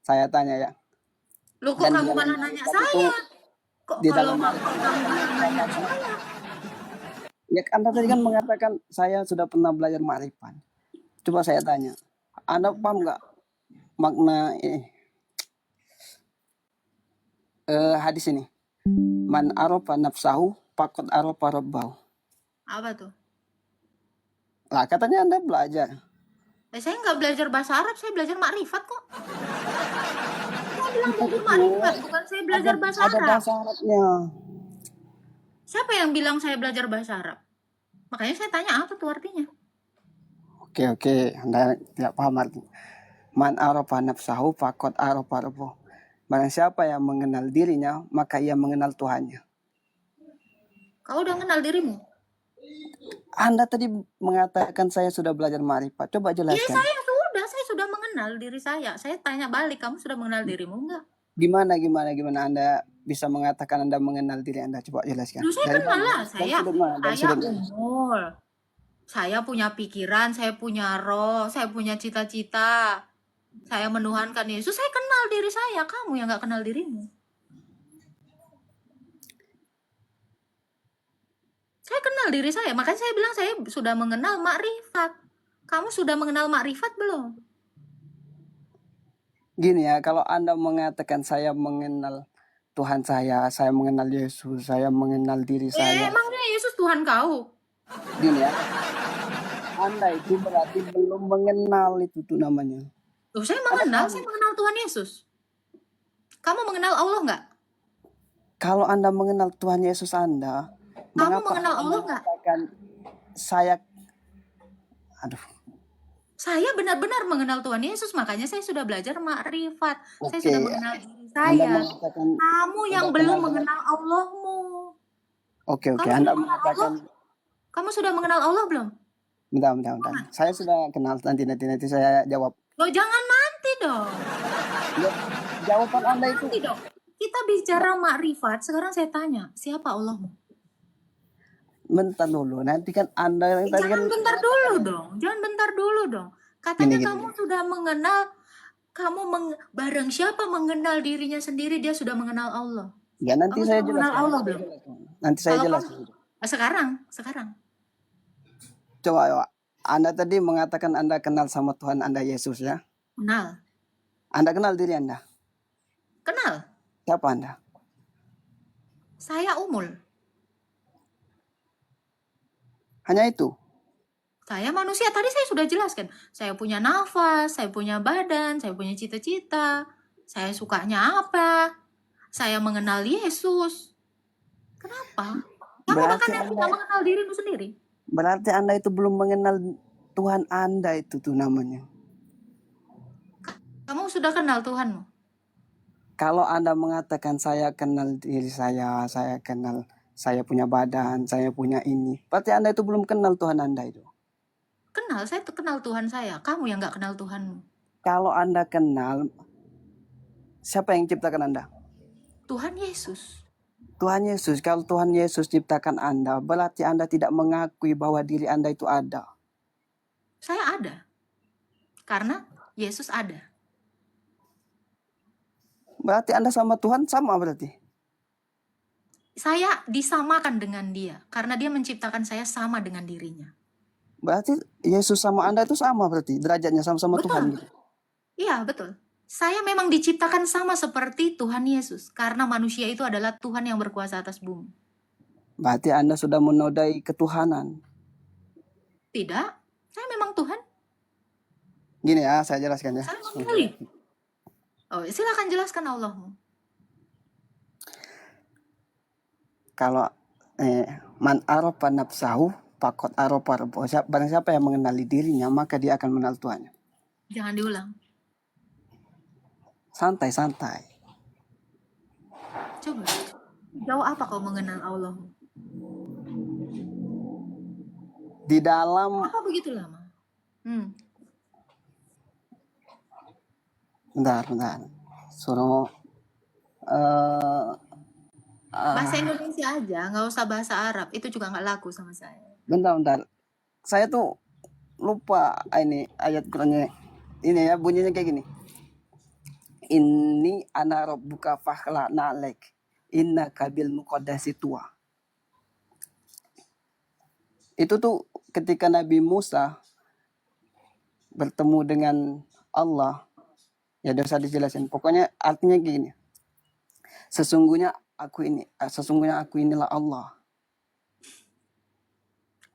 Speaker 7: saya tanya ya.
Speaker 1: Loh, kok
Speaker 7: Dan
Speaker 1: kamu
Speaker 7: dalam
Speaker 1: malah nanya
Speaker 7: makrifat itu,
Speaker 1: saya? Kok
Speaker 7: di
Speaker 1: kalau
Speaker 7: dalam
Speaker 1: kamu nanya saya?
Speaker 7: Ya, Anda tadi kan mengatakan saya sudah pernah belajar makrifat. Coba saya tanya, Anda paham nggak makna hadis ini? Man arafa nafsahu faqad arafa rabbahu.
Speaker 1: Apa tuh?
Speaker 7: Lah, katanya Anda belajar.
Speaker 1: Saya nggak belajar bahasa Arab, saya belajar makrifat kok. Saya bilang belajar makrifat, bukan saya belajar bahasa
Speaker 7: Ada
Speaker 1: Arab.
Speaker 7: bahasa Arabnya.
Speaker 1: Siapa yang bilang saya belajar bahasa Arab? Makanya saya tanya apa tuh artinya?
Speaker 7: Oke, Anda tidak paham arti. Man arafa nafsahu faqad arafa rabbahu. Barang siapa yang mengenal dirinya, maka ia mengenal Tuhannya.
Speaker 1: Kau udah kenal dirimu?
Speaker 7: Anda tadi mengatakan saya sudah belajar makrifat. Coba
Speaker 1: Iya,
Speaker 7: jelaskan.
Speaker 1: saya sudah mengenal diri saya. Saya tanya balik, kamu sudah mengenal dirimu enggak?
Speaker 7: Gimana Anda bisa mengatakan Anda mengenal diri Anda? Coba jelaskan.
Speaker 1: Dulu saya kenal lah,
Speaker 7: Dari sudut mana? Dari
Speaker 1: saya
Speaker 7: sudut mana?
Speaker 1: umul. Saya punya pikiran, saya punya roh, saya punya cita-cita. Saya menuhankan Yesus, saya kenal diri saya. Kamu yang nggak kenal dirimu. Saya kenal diri saya, makanya saya bilang saya sudah mengenal makrifat. Kamu sudah mengenal makrifat belum?
Speaker 7: Gini ya, kalau Anda mengatakan saya mengenal Tuhan saya mengenal Yesus, saya mengenal diri saya.
Speaker 1: Emangnya Yesus Tuhan kau?
Speaker 7: Gini ya, Anda itu berarti belum mengenal itu tuh namanya.
Speaker 1: Loh, saya mengenal Tuhan Yesus. Kamu mengenal Allah nggak?
Speaker 7: Kalau Anda mengenal Tuhan Yesus Anda,
Speaker 1: Kamu mengenal Allah nggak?
Speaker 7: Saya
Speaker 1: Saya benar-benar mengenal Tuhan Yesus, makanya saya sudah belajar makrifat. Saya
Speaker 7: Oke,
Speaker 1: sudah mengenal diri
Speaker 7: Anda
Speaker 1: saya.
Speaker 7: mengatakan
Speaker 1: Kamu yang
Speaker 7: sudah
Speaker 1: belum
Speaker 7: kenal
Speaker 1: mengenal Allahmu.
Speaker 7: Oke,
Speaker 1: Kamu
Speaker 7: Anda
Speaker 1: sudah mengenal
Speaker 7: mengatakan
Speaker 1: Kamu sudah mengenal Allah belum?
Speaker 7: bentar. Saya sudah kenal, nanti saya jawab.
Speaker 1: Loh, jangan nanti dong.
Speaker 7: Ya, jawaban Anda itu
Speaker 1: Nanti dong. Kita bicara makrifat, sekarang saya tanya, siapa Allahmu?
Speaker 7: bentar dulu. Nanti kan Anda yang tadi kan
Speaker 1: Jangan bentar dulu dong. Jangan bentar dulu dong. Katanya
Speaker 7: Gini.
Speaker 1: kamu sudah mengenal, barang siapa mengenal dirinya sendiri, dia sudah mengenal Allah.
Speaker 7: Ya, nanti
Speaker 1: Kamu
Speaker 7: saya
Speaker 1: sudah mengenal
Speaker 7: jelaskan.
Speaker 1: Allah belum?
Speaker 7: Nanti saya
Speaker 1: Kalau
Speaker 7: jelaskan.
Speaker 1: Sekarang.
Speaker 7: Coba ya, Anda tadi mengatakan Anda kenal sama Tuhan Anda Yesus ya.
Speaker 1: Kenal.
Speaker 7: Anda kenal diri Anda.
Speaker 1: Kenal.
Speaker 7: Siapa Anda?
Speaker 1: Saya umul.
Speaker 7: Hanya itu.
Speaker 1: Saya manusia, tadi saya sudah jelaskan. Saya punya nafas, saya punya badan, saya punya cita-cita. Saya sukanya apa? Saya mengenal Yesus. Kenapa? Kamu
Speaker 7: Berarti
Speaker 1: bahkan
Speaker 7: Anda
Speaker 1: tidak mengenal dirimu sendiri.
Speaker 7: berarti Anda itu belum mengenal Tuhan Anda itu tuh namanya.
Speaker 1: Kamu sudah kenal Tuhanmu.
Speaker 7: Kalau Anda mengatakan saya kenal diri saya kenal, saya punya badan, saya punya ini, berarti Anda itu belum kenal Tuhan Anda itu.
Speaker 1: Kenal, saya kenal Tuhan saya. Kamu yang nggak kenal Tuhanmu.
Speaker 7: Kalau Anda kenal, siapa yang ciptakan Anda?
Speaker 1: Tuhan Yesus.
Speaker 7: Tuhan Yesus. Kalau Tuhan Yesus ciptakan Anda, berarti Anda tidak mengakui bahwa diri Anda itu ada.
Speaker 1: Saya ada. Karena Yesus ada.
Speaker 7: Berarti Anda sama Tuhan sama berarti.
Speaker 1: Saya disamakan dengan dia. Karena dia menciptakan saya sama dengan dirinya.
Speaker 7: Berarti Yesus sama Anda itu sama berarti. Derajatnya sama-sama Tuhan
Speaker 1: Betul.
Speaker 7: gitu.
Speaker 1: Iya, betul. Saya memang diciptakan sama seperti Tuhan Yesus. Karena manusia itu adalah Tuhan yang berkuasa atas bumi.
Speaker 7: Berarti Anda sudah menodai ketuhanan.
Speaker 1: Tidak. Saya memang Tuhan.
Speaker 7: Gini ya, saya jelaskan ya.
Speaker 1: Saya memilih. Oh, silakan jelaskan Allahmu.
Speaker 7: Kalau man arafa nafsahu faqad arafa rabbahu. Barang siapa yang mengenali dirinya, maka dia akan mengenal Tuhannya.
Speaker 1: Jangan diulang.
Speaker 7: Santai-santai.
Speaker 1: Coba. Jauh apa kau mengenal Allahmu?
Speaker 7: Di dalam
Speaker 1: Apa begitu lama?
Speaker 7: bentar. Suruh
Speaker 1: Bahasa Indonesia aja, nggak usah bahasa Arab. Itu juga nggak laku sama saya.
Speaker 7: bentar. Saya tuh lupa ini ayat Qur'annya. Ini ya bunyinya kayak gini. Inni ana rabbuka fakhla'na 'alaik. Innaka bil muqaddasi tua. Itu tuh ketika Nabi Musa bertemu dengan Allah. Ya udah usah dijelasin. Pokoknya artinya gini. Sesungguhnya aku inilah Allah.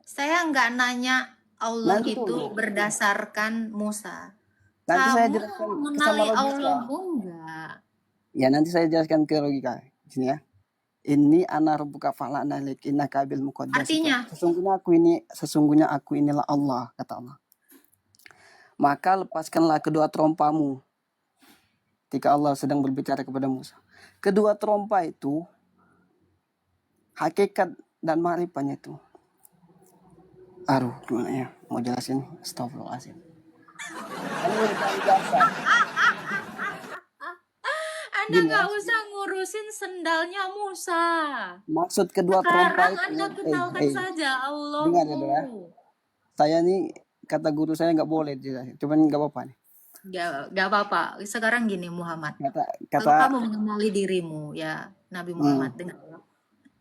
Speaker 1: Saya nggak nanya Allah
Speaker 7: Nanti
Speaker 1: itu
Speaker 7: dulu.
Speaker 1: berdasarkan Musa.
Speaker 7: Nanti saya
Speaker 1: Kamu
Speaker 7: jelaskan sama
Speaker 1: mengenali
Speaker 7: logika.
Speaker 1: Allahmu enggak?
Speaker 7: Ya nanti saya jelaskan ke logika. Sini ya. Ini ana rabbuka fala'na lak innaka bil muqaddas.
Speaker 1: Artinya?
Speaker 7: Sesungguhnya aku inilah Allah, kata Allah. Maka lepaskanlah kedua terompamu. Ketika Allah sedang berbicara kepada Musa. Kedua terompa itu hakikat dan ma'rifatnya itu. Aduh, gimana ya? Mau jelasin? Astagfirullahaladzim.
Speaker 1: Anda nggak usah ngurusin sendalnya Musa.
Speaker 7: Maksud kedua terompa
Speaker 1: Sekarang
Speaker 7: itu.
Speaker 1: Anda kenalkan saja Allah.
Speaker 7: Dengar ya. Saya nih kata guru saya nggak boleh jelasin. Cuman nggak apa-apa nih.
Speaker 1: Gak apa-apa. Sekarang gini Muhammad. Kalau
Speaker 7: Kata
Speaker 1: kamu mengenali dirimu, ya Nabi Muhammad dengar.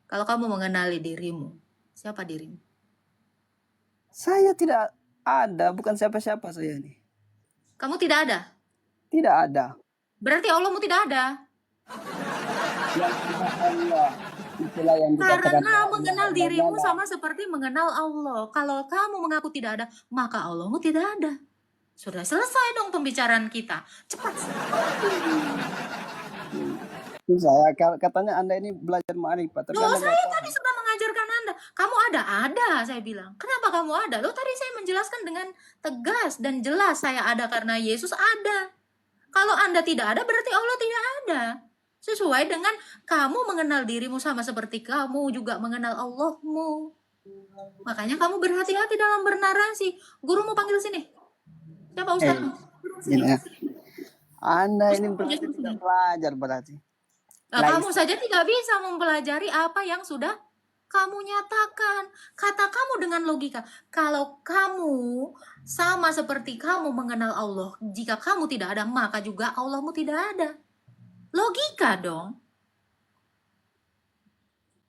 Speaker 1: Kalau kamu mengenali dirimu, siapa dirimu?
Speaker 7: saya tidak ada, bukan siapa-siapa saya nih.
Speaker 1: Kamu tidak ada.
Speaker 7: Tidak ada.
Speaker 1: Berarti Allahmu tidak ada.
Speaker 7: Yang Maha Allah. Itulah yang dikatakan
Speaker 1: Karena mengenal dirimu sama seperti mengenal Allah. Kalau kamu mengaku tidak ada, maka Allahmu tidak ada. Sudah selesai dong pembicaraan kita. Cepat.
Speaker 7: Saya katanya Anda ini belajar ma'rifat.
Speaker 1: Loh, saya tadi sudah mengajarkan Anda. Kamu ada, saya bilang. Kenapa kamu ada? Loh, tadi saya menjelaskan dengan tegas dan jelas saya ada karena Yesus ada. Kalau Anda tidak ada, berarti Allah tidak ada. Sesuai dengan kamu mengenal dirimu sama seperti kamu juga mengenal Allahmu. Makanya kamu berhati-hati dalam bernarasi. Gurumu panggil sini. Siapa ustazmu?
Speaker 7: Ya. Anda ini berarti tidak belajar berarti.
Speaker 1: Nah, kamu saja tidak bisa mempelajari apa yang sudah kamu nyatakan. Kata kamu dengan logika. Kalau kamu sama seperti kamu mengenal Allah, jika kamu tidak ada, maka juga Allahmu tidak ada. Logika dong.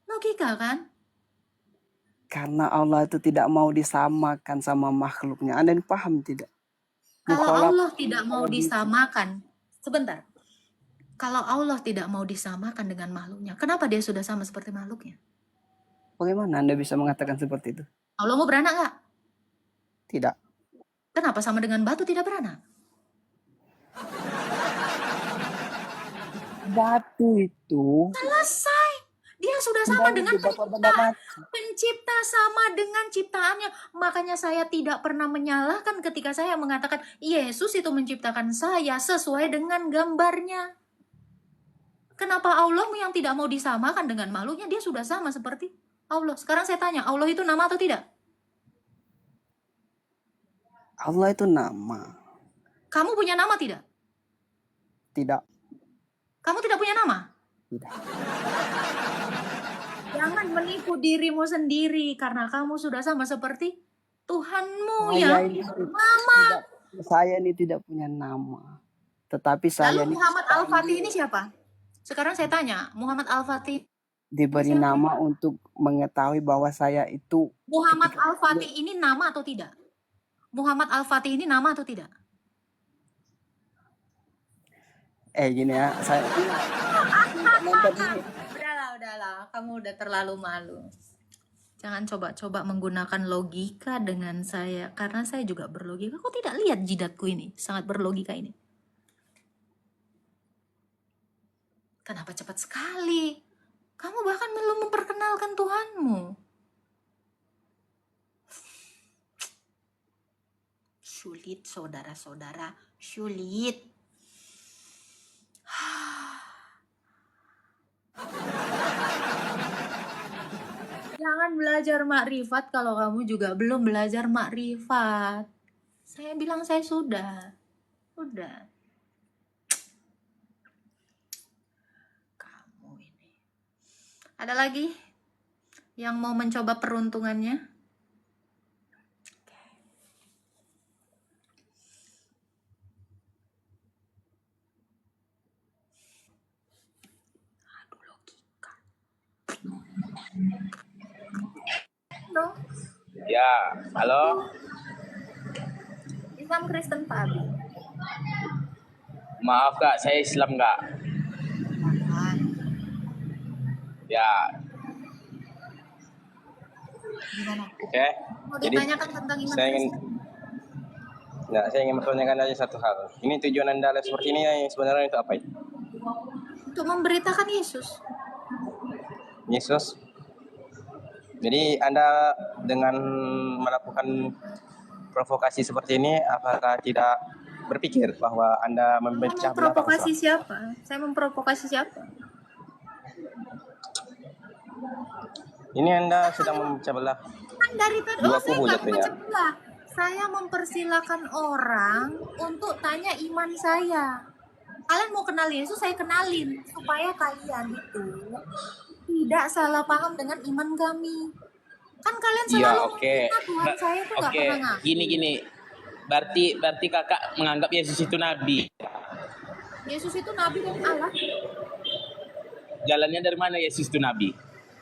Speaker 1: Logika kan?
Speaker 7: Karena Allah itu tidak mau disamakan sama makhluknya. Anda ini paham tidak?
Speaker 1: Kalau Allah tidak mau disamakan, sebentar. Kalau Allah tidak mau disamakan dengan makhluknya, kenapa dia sudah sama seperti makhluknya?
Speaker 7: Bagaimana Anda bisa mengatakan seperti itu?
Speaker 1: Allah mau beranak nggak?
Speaker 7: Tidak.
Speaker 1: Kenapa sama dengan batu tidak beranak?
Speaker 7: batu itu
Speaker 1: Selesai. Dia sudah sama
Speaker 7: kembali
Speaker 1: dengan
Speaker 7: di Bapa benda
Speaker 1: pencipta.
Speaker 7: mati.
Speaker 1: Pencipta sama dengan ciptaannya. Makanya saya tidak pernah menyalahkan ketika saya mengatakan Yesus itu menciptakan saya sesuai dengan gambarnya. Kenapa Allah yang tidak mau disamakan dengan makhluknya? Dia sudah sama seperti Allah. Sekarang saya tanya, Allah itu nama atau tidak?
Speaker 7: Allah itu nama.
Speaker 1: Kamu punya nama tidak?
Speaker 7: Tidak.
Speaker 1: Kamu tidak punya nama?
Speaker 7: Tidak.
Speaker 1: Jangan menipu dirimu sendiri karena kamu sudah sama seperti Tuhanmu
Speaker 7: Saya
Speaker 1: yang
Speaker 7: ini
Speaker 1: nama.
Speaker 7: saya ini tidak punya nama. Tetapi saya
Speaker 1: Lalu
Speaker 7: ini
Speaker 1: Muhammad Al-Fatih ini siapa? Sekarang saya tanya, Muhammad Al-Fatih
Speaker 7: diberi
Speaker 1: siapa?
Speaker 7: nama untuk mengetahui bahwa saya itu
Speaker 1: Muhammad Al-Fatih ini nama atau tidak? Muhammad Al-Fatih ini nama atau tidak?
Speaker 7: gini ya, saya nonton ini.
Speaker 1: Udahlah, kamu udah terlalu malu. Jangan coba-coba menggunakan logika dengan saya, karena saya juga berlogika. Kok tidak lihat jidatku ini? Sangat berlogika ini. Kenapa cepat sekali? Kamu bahkan belum memperkenalkan Tuhanmu. Sulit, saudara-saudara. Sulit. Jangan belajar makrifat kalau kamu juga belum belajar makrifat. Saya bilang saya sudah. Udah. Kamu ini. Ada lagi yang mau mencoba peruntungannya? Aduh, logika. No.
Speaker 8: Ya, halo.
Speaker 1: Islam Kristen Pak Abi.
Speaker 8: Maaf Kak, saya Islam Kak. Ya,
Speaker 1: Gimana?
Speaker 8: oke.
Speaker 1: Mau
Speaker 8: Jadi
Speaker 1: ditanyakan tentang iman
Speaker 8: saya ingin,
Speaker 1: Kristen?
Speaker 8: saya ingin bertanyakan aja satu hal. Ini tujuan Anda live seperti ini sebenarnya itu apa itu?
Speaker 1: Untuk memberitakan Yesus.
Speaker 8: Yesus. Jadi Anda dengan melakukan provokasi seperti ini, apakah tidak berpikir bahwa Anda
Speaker 1: Kamu
Speaker 8: memecah belah
Speaker 1: memprovokasi
Speaker 8: bangsa?
Speaker 1: siapa? Saya memprovokasi siapa?
Speaker 8: Ini Anda sedang memecah belah
Speaker 1: Kan dari tadi,
Speaker 8: dua
Speaker 1: saya
Speaker 8: kubu
Speaker 1: nggak
Speaker 8: jatuhnya.
Speaker 1: memecah belah. Saya mempersilahkan orang untuk tanya iman saya. Kalian mau kenal Yesus, saya kenalin. Supaya kalian itu tidak salah paham dengan iman kami. Kan kalian
Speaker 8: Iya,
Speaker 1: selalu
Speaker 8: oke.
Speaker 1: menghina Tuhan saya itu nggak
Speaker 8: Oke,
Speaker 1: pernah ngaku.
Speaker 8: gini. Berarti kakak menganggap Yesus itu nabi.
Speaker 1: Yesus itu nabi dan Allah.
Speaker 8: Jalannya dari mana Yesus itu nabi?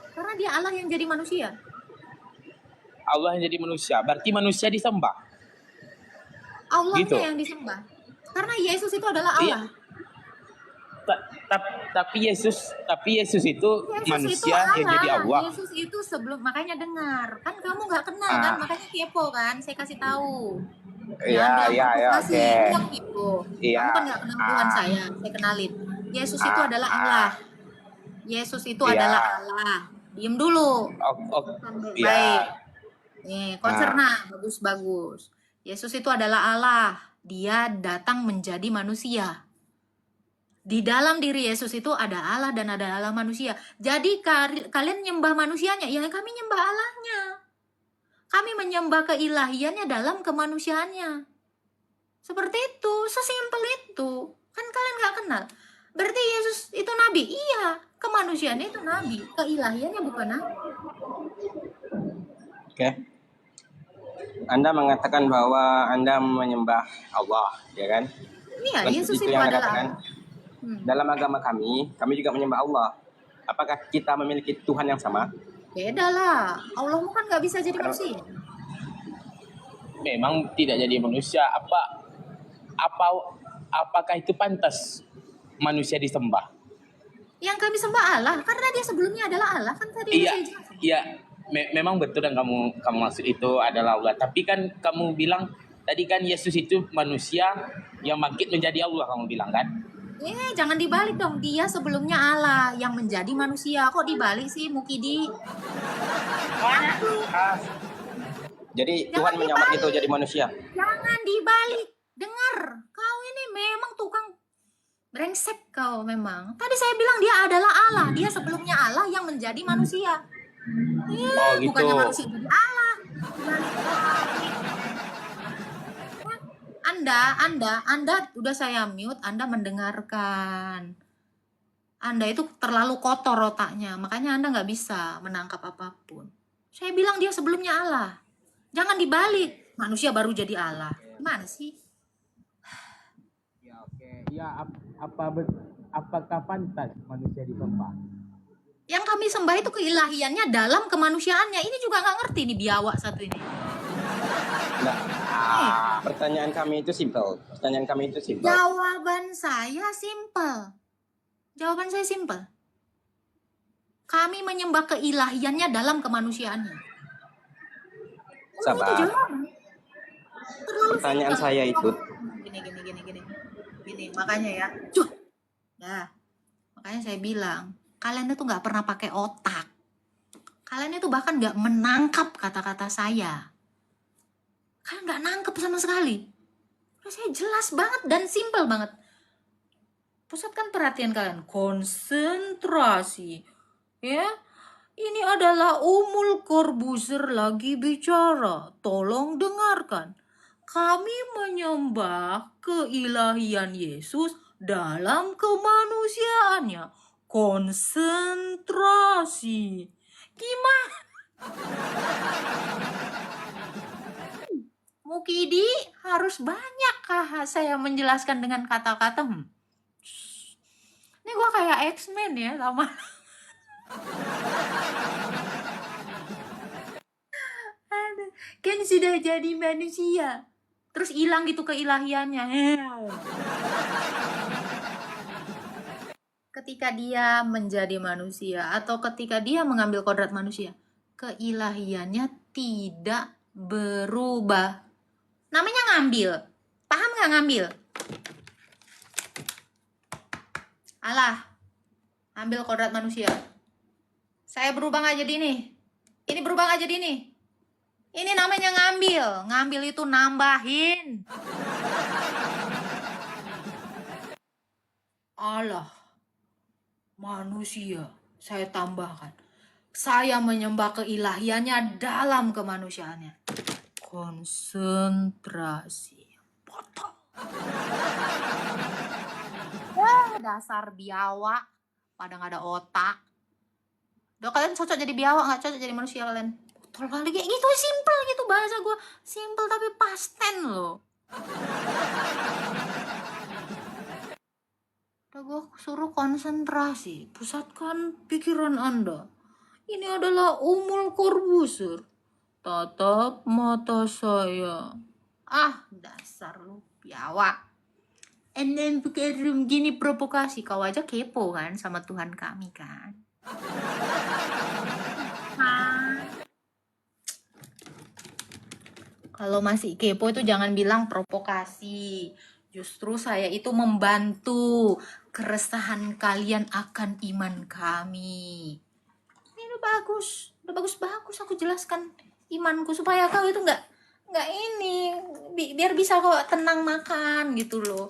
Speaker 1: Karena dia Allah yang jadi manusia.
Speaker 8: Allah yang jadi manusia. Berarti manusia disembah.
Speaker 1: Allahnya
Speaker 8: Gitu.
Speaker 1: yang disembah. Karena Yesus itu adalah Allah.
Speaker 8: Tapi Yesus itu
Speaker 1: Yesus itu
Speaker 8: manusia yang jadi Allah.
Speaker 1: Yesus itu sebelum, makanya dengar. Kan kamu nggak kenal kan, makanya kepo kan. Saya kasih tahu. Jangan bilang provokasi,
Speaker 8: Oke.
Speaker 1: bilang kepo.
Speaker 8: Iya.
Speaker 1: Kamu kan nggak kenal Tuhan saya kenalin. Yesus itu adalah Allah. Yesus itu
Speaker 8: Iya.
Speaker 1: adalah Allah. Diem dulu.
Speaker 8: Iya.
Speaker 1: Baik. Nih, konserna bagus. Yesus itu adalah Allah. Dia datang menjadi manusia. Di dalam diri Yesus itu ada Allah dan ada Allah manusia. Jadi kalian nyembah manusianya, ya kami nyembah Allahnya. Kami menyembah keilahiannya dalam kemanusiaannya. Seperti itu, sesimpel itu. Kan kalian gak kenal. Berarti Yesus itu nabi? Iya, kemanusiaannya itu nabi. Keilahiannya bukan nabi.
Speaker 8: Oke. Anda mengatakan bahwa Anda menyembah Allah, ya kan?
Speaker 1: Iya,
Speaker 8: Kan
Speaker 1: Yesus itu
Speaker 8: yang Anda
Speaker 1: adalah
Speaker 8: katakan.
Speaker 1: Allah.
Speaker 8: Dalam agama kami juga menyembah Allah. Apakah kita memiliki Tuhan yang sama?
Speaker 1: Beda lah. Allah kan gak bisa jadi manusia.
Speaker 8: Memang tidak jadi manusia. Apakah itu pantas manusia disembah?
Speaker 1: Yang kami sembah Allah, karena dia sebelumnya adalah Allah. Kan tadi
Speaker 8: Iya,
Speaker 1: saya jelaskan.
Speaker 8: iya. Memang betul yang kamu maksud itu adalah Allah. Tapi kan kamu bilang tadi kan Yesus itu manusia yang bangkit menjadi Allah, kamu bilang kan?
Speaker 1: Jangan dibalik dong. Dia sebelumnya Allah yang menjadi manusia. Kok dibalik sih, Mukidi?
Speaker 8: Jadi
Speaker 1: Jangan
Speaker 8: Tuhan menyamar
Speaker 1: dibalik.
Speaker 8: itu jadi manusia.
Speaker 1: Jangan dibalik. Dengar, kau ini memang tukang brengsek kau memang. Tadi saya bilang dia adalah Allah. Dia sebelumnya Allah yang menjadi manusia.
Speaker 8: Oh gitu.
Speaker 1: Bukannya manusia jadi Allah. Dibalik-balik. Anda udah saya mute, Anda mendengarkan. Anda itu terlalu kotor otaknya, makanya Anda nggak bisa menangkap apapun. Saya bilang dia sebelumnya Allah. Jangan dibalik, manusia baru jadi Allah. Gimana sih?
Speaker 9: Ya oke. Ya apakah pantas manusia disembah?
Speaker 1: Yang kami sembah itu keilahiannya dalam kemanusiaannya. Ini juga nggak ngerti nih biawak satu ini.
Speaker 8: Nah, pertanyaan kami itu simpel.
Speaker 1: Jawaban saya simpel. Kami menyembah keilahiannya dalam kemanusiaannya. Itu
Speaker 8: Sabar.
Speaker 1: jawaban. Terlalu
Speaker 8: Pertanyaan
Speaker 1: simpel.
Speaker 8: saya itu,
Speaker 1: Gini, makanya ya. Makanya saya bilang, kalian itu nggak pernah pakai otak. Kalian itu bahkan nggak menangkap kata-kata saya. Kalian nggak nangkep sama sekali. Udah saya jelas banget dan simpel banget. Pusatkan perhatian kalian, konsentrasi. Ya, ini adalah Umul Corbuzier lagi bicara. Tolong dengarkan. Kami menyembah keilahian Yesus dalam kemanusiaannya. Konsentrasi. Gimana? Mukidi harus banyakkah saya menjelaskan dengan kata-kata? Ini gue kayak X-Men ya sama. Aduh, kan sudah jadi manusia. Terus hilang gitu keilahiannya. Ketika dia menjadi manusia atau ketika dia mengambil kodrat manusia, keilahiannya tidak berubah. Namanya ngambil. Paham nggak ngambil? Allah, ambil kodrat manusia. Saya berubah nggak jadi nih. Ini berubah nggak jadi nih. Ini namanya ngambil. Ngambil itu nambahin. Allah, manusia, saya tambahkan. Saya menyembah keilahiannya dalam kemanusiaannya. Konsentrasi. Potong. Dasar biawak. Pada nggak ada otak. Udah kalian cocok jadi biawak, nggak cocok jadi manusia kalian. Betul kali kayak gitu, simple gitu bahasa gue. Simple tapi pasten loh. Udah gue suruh konsentrasi. Pusatkan pikiran Anda. Ini adalah Umul Corbuzier. Tatap mata saya. Dasar lu biawak. And then gini provokasi. Kau aja kepo kan sama Tuhan kami kan. Kalau masih kepo itu jangan bilang provokasi. Justru saya itu membantu keresahan kalian akan iman kami. Ini udah bagus aku jelaskan imanku supaya kau itu nggak ini biar bisa kau tenang makan gitu loh.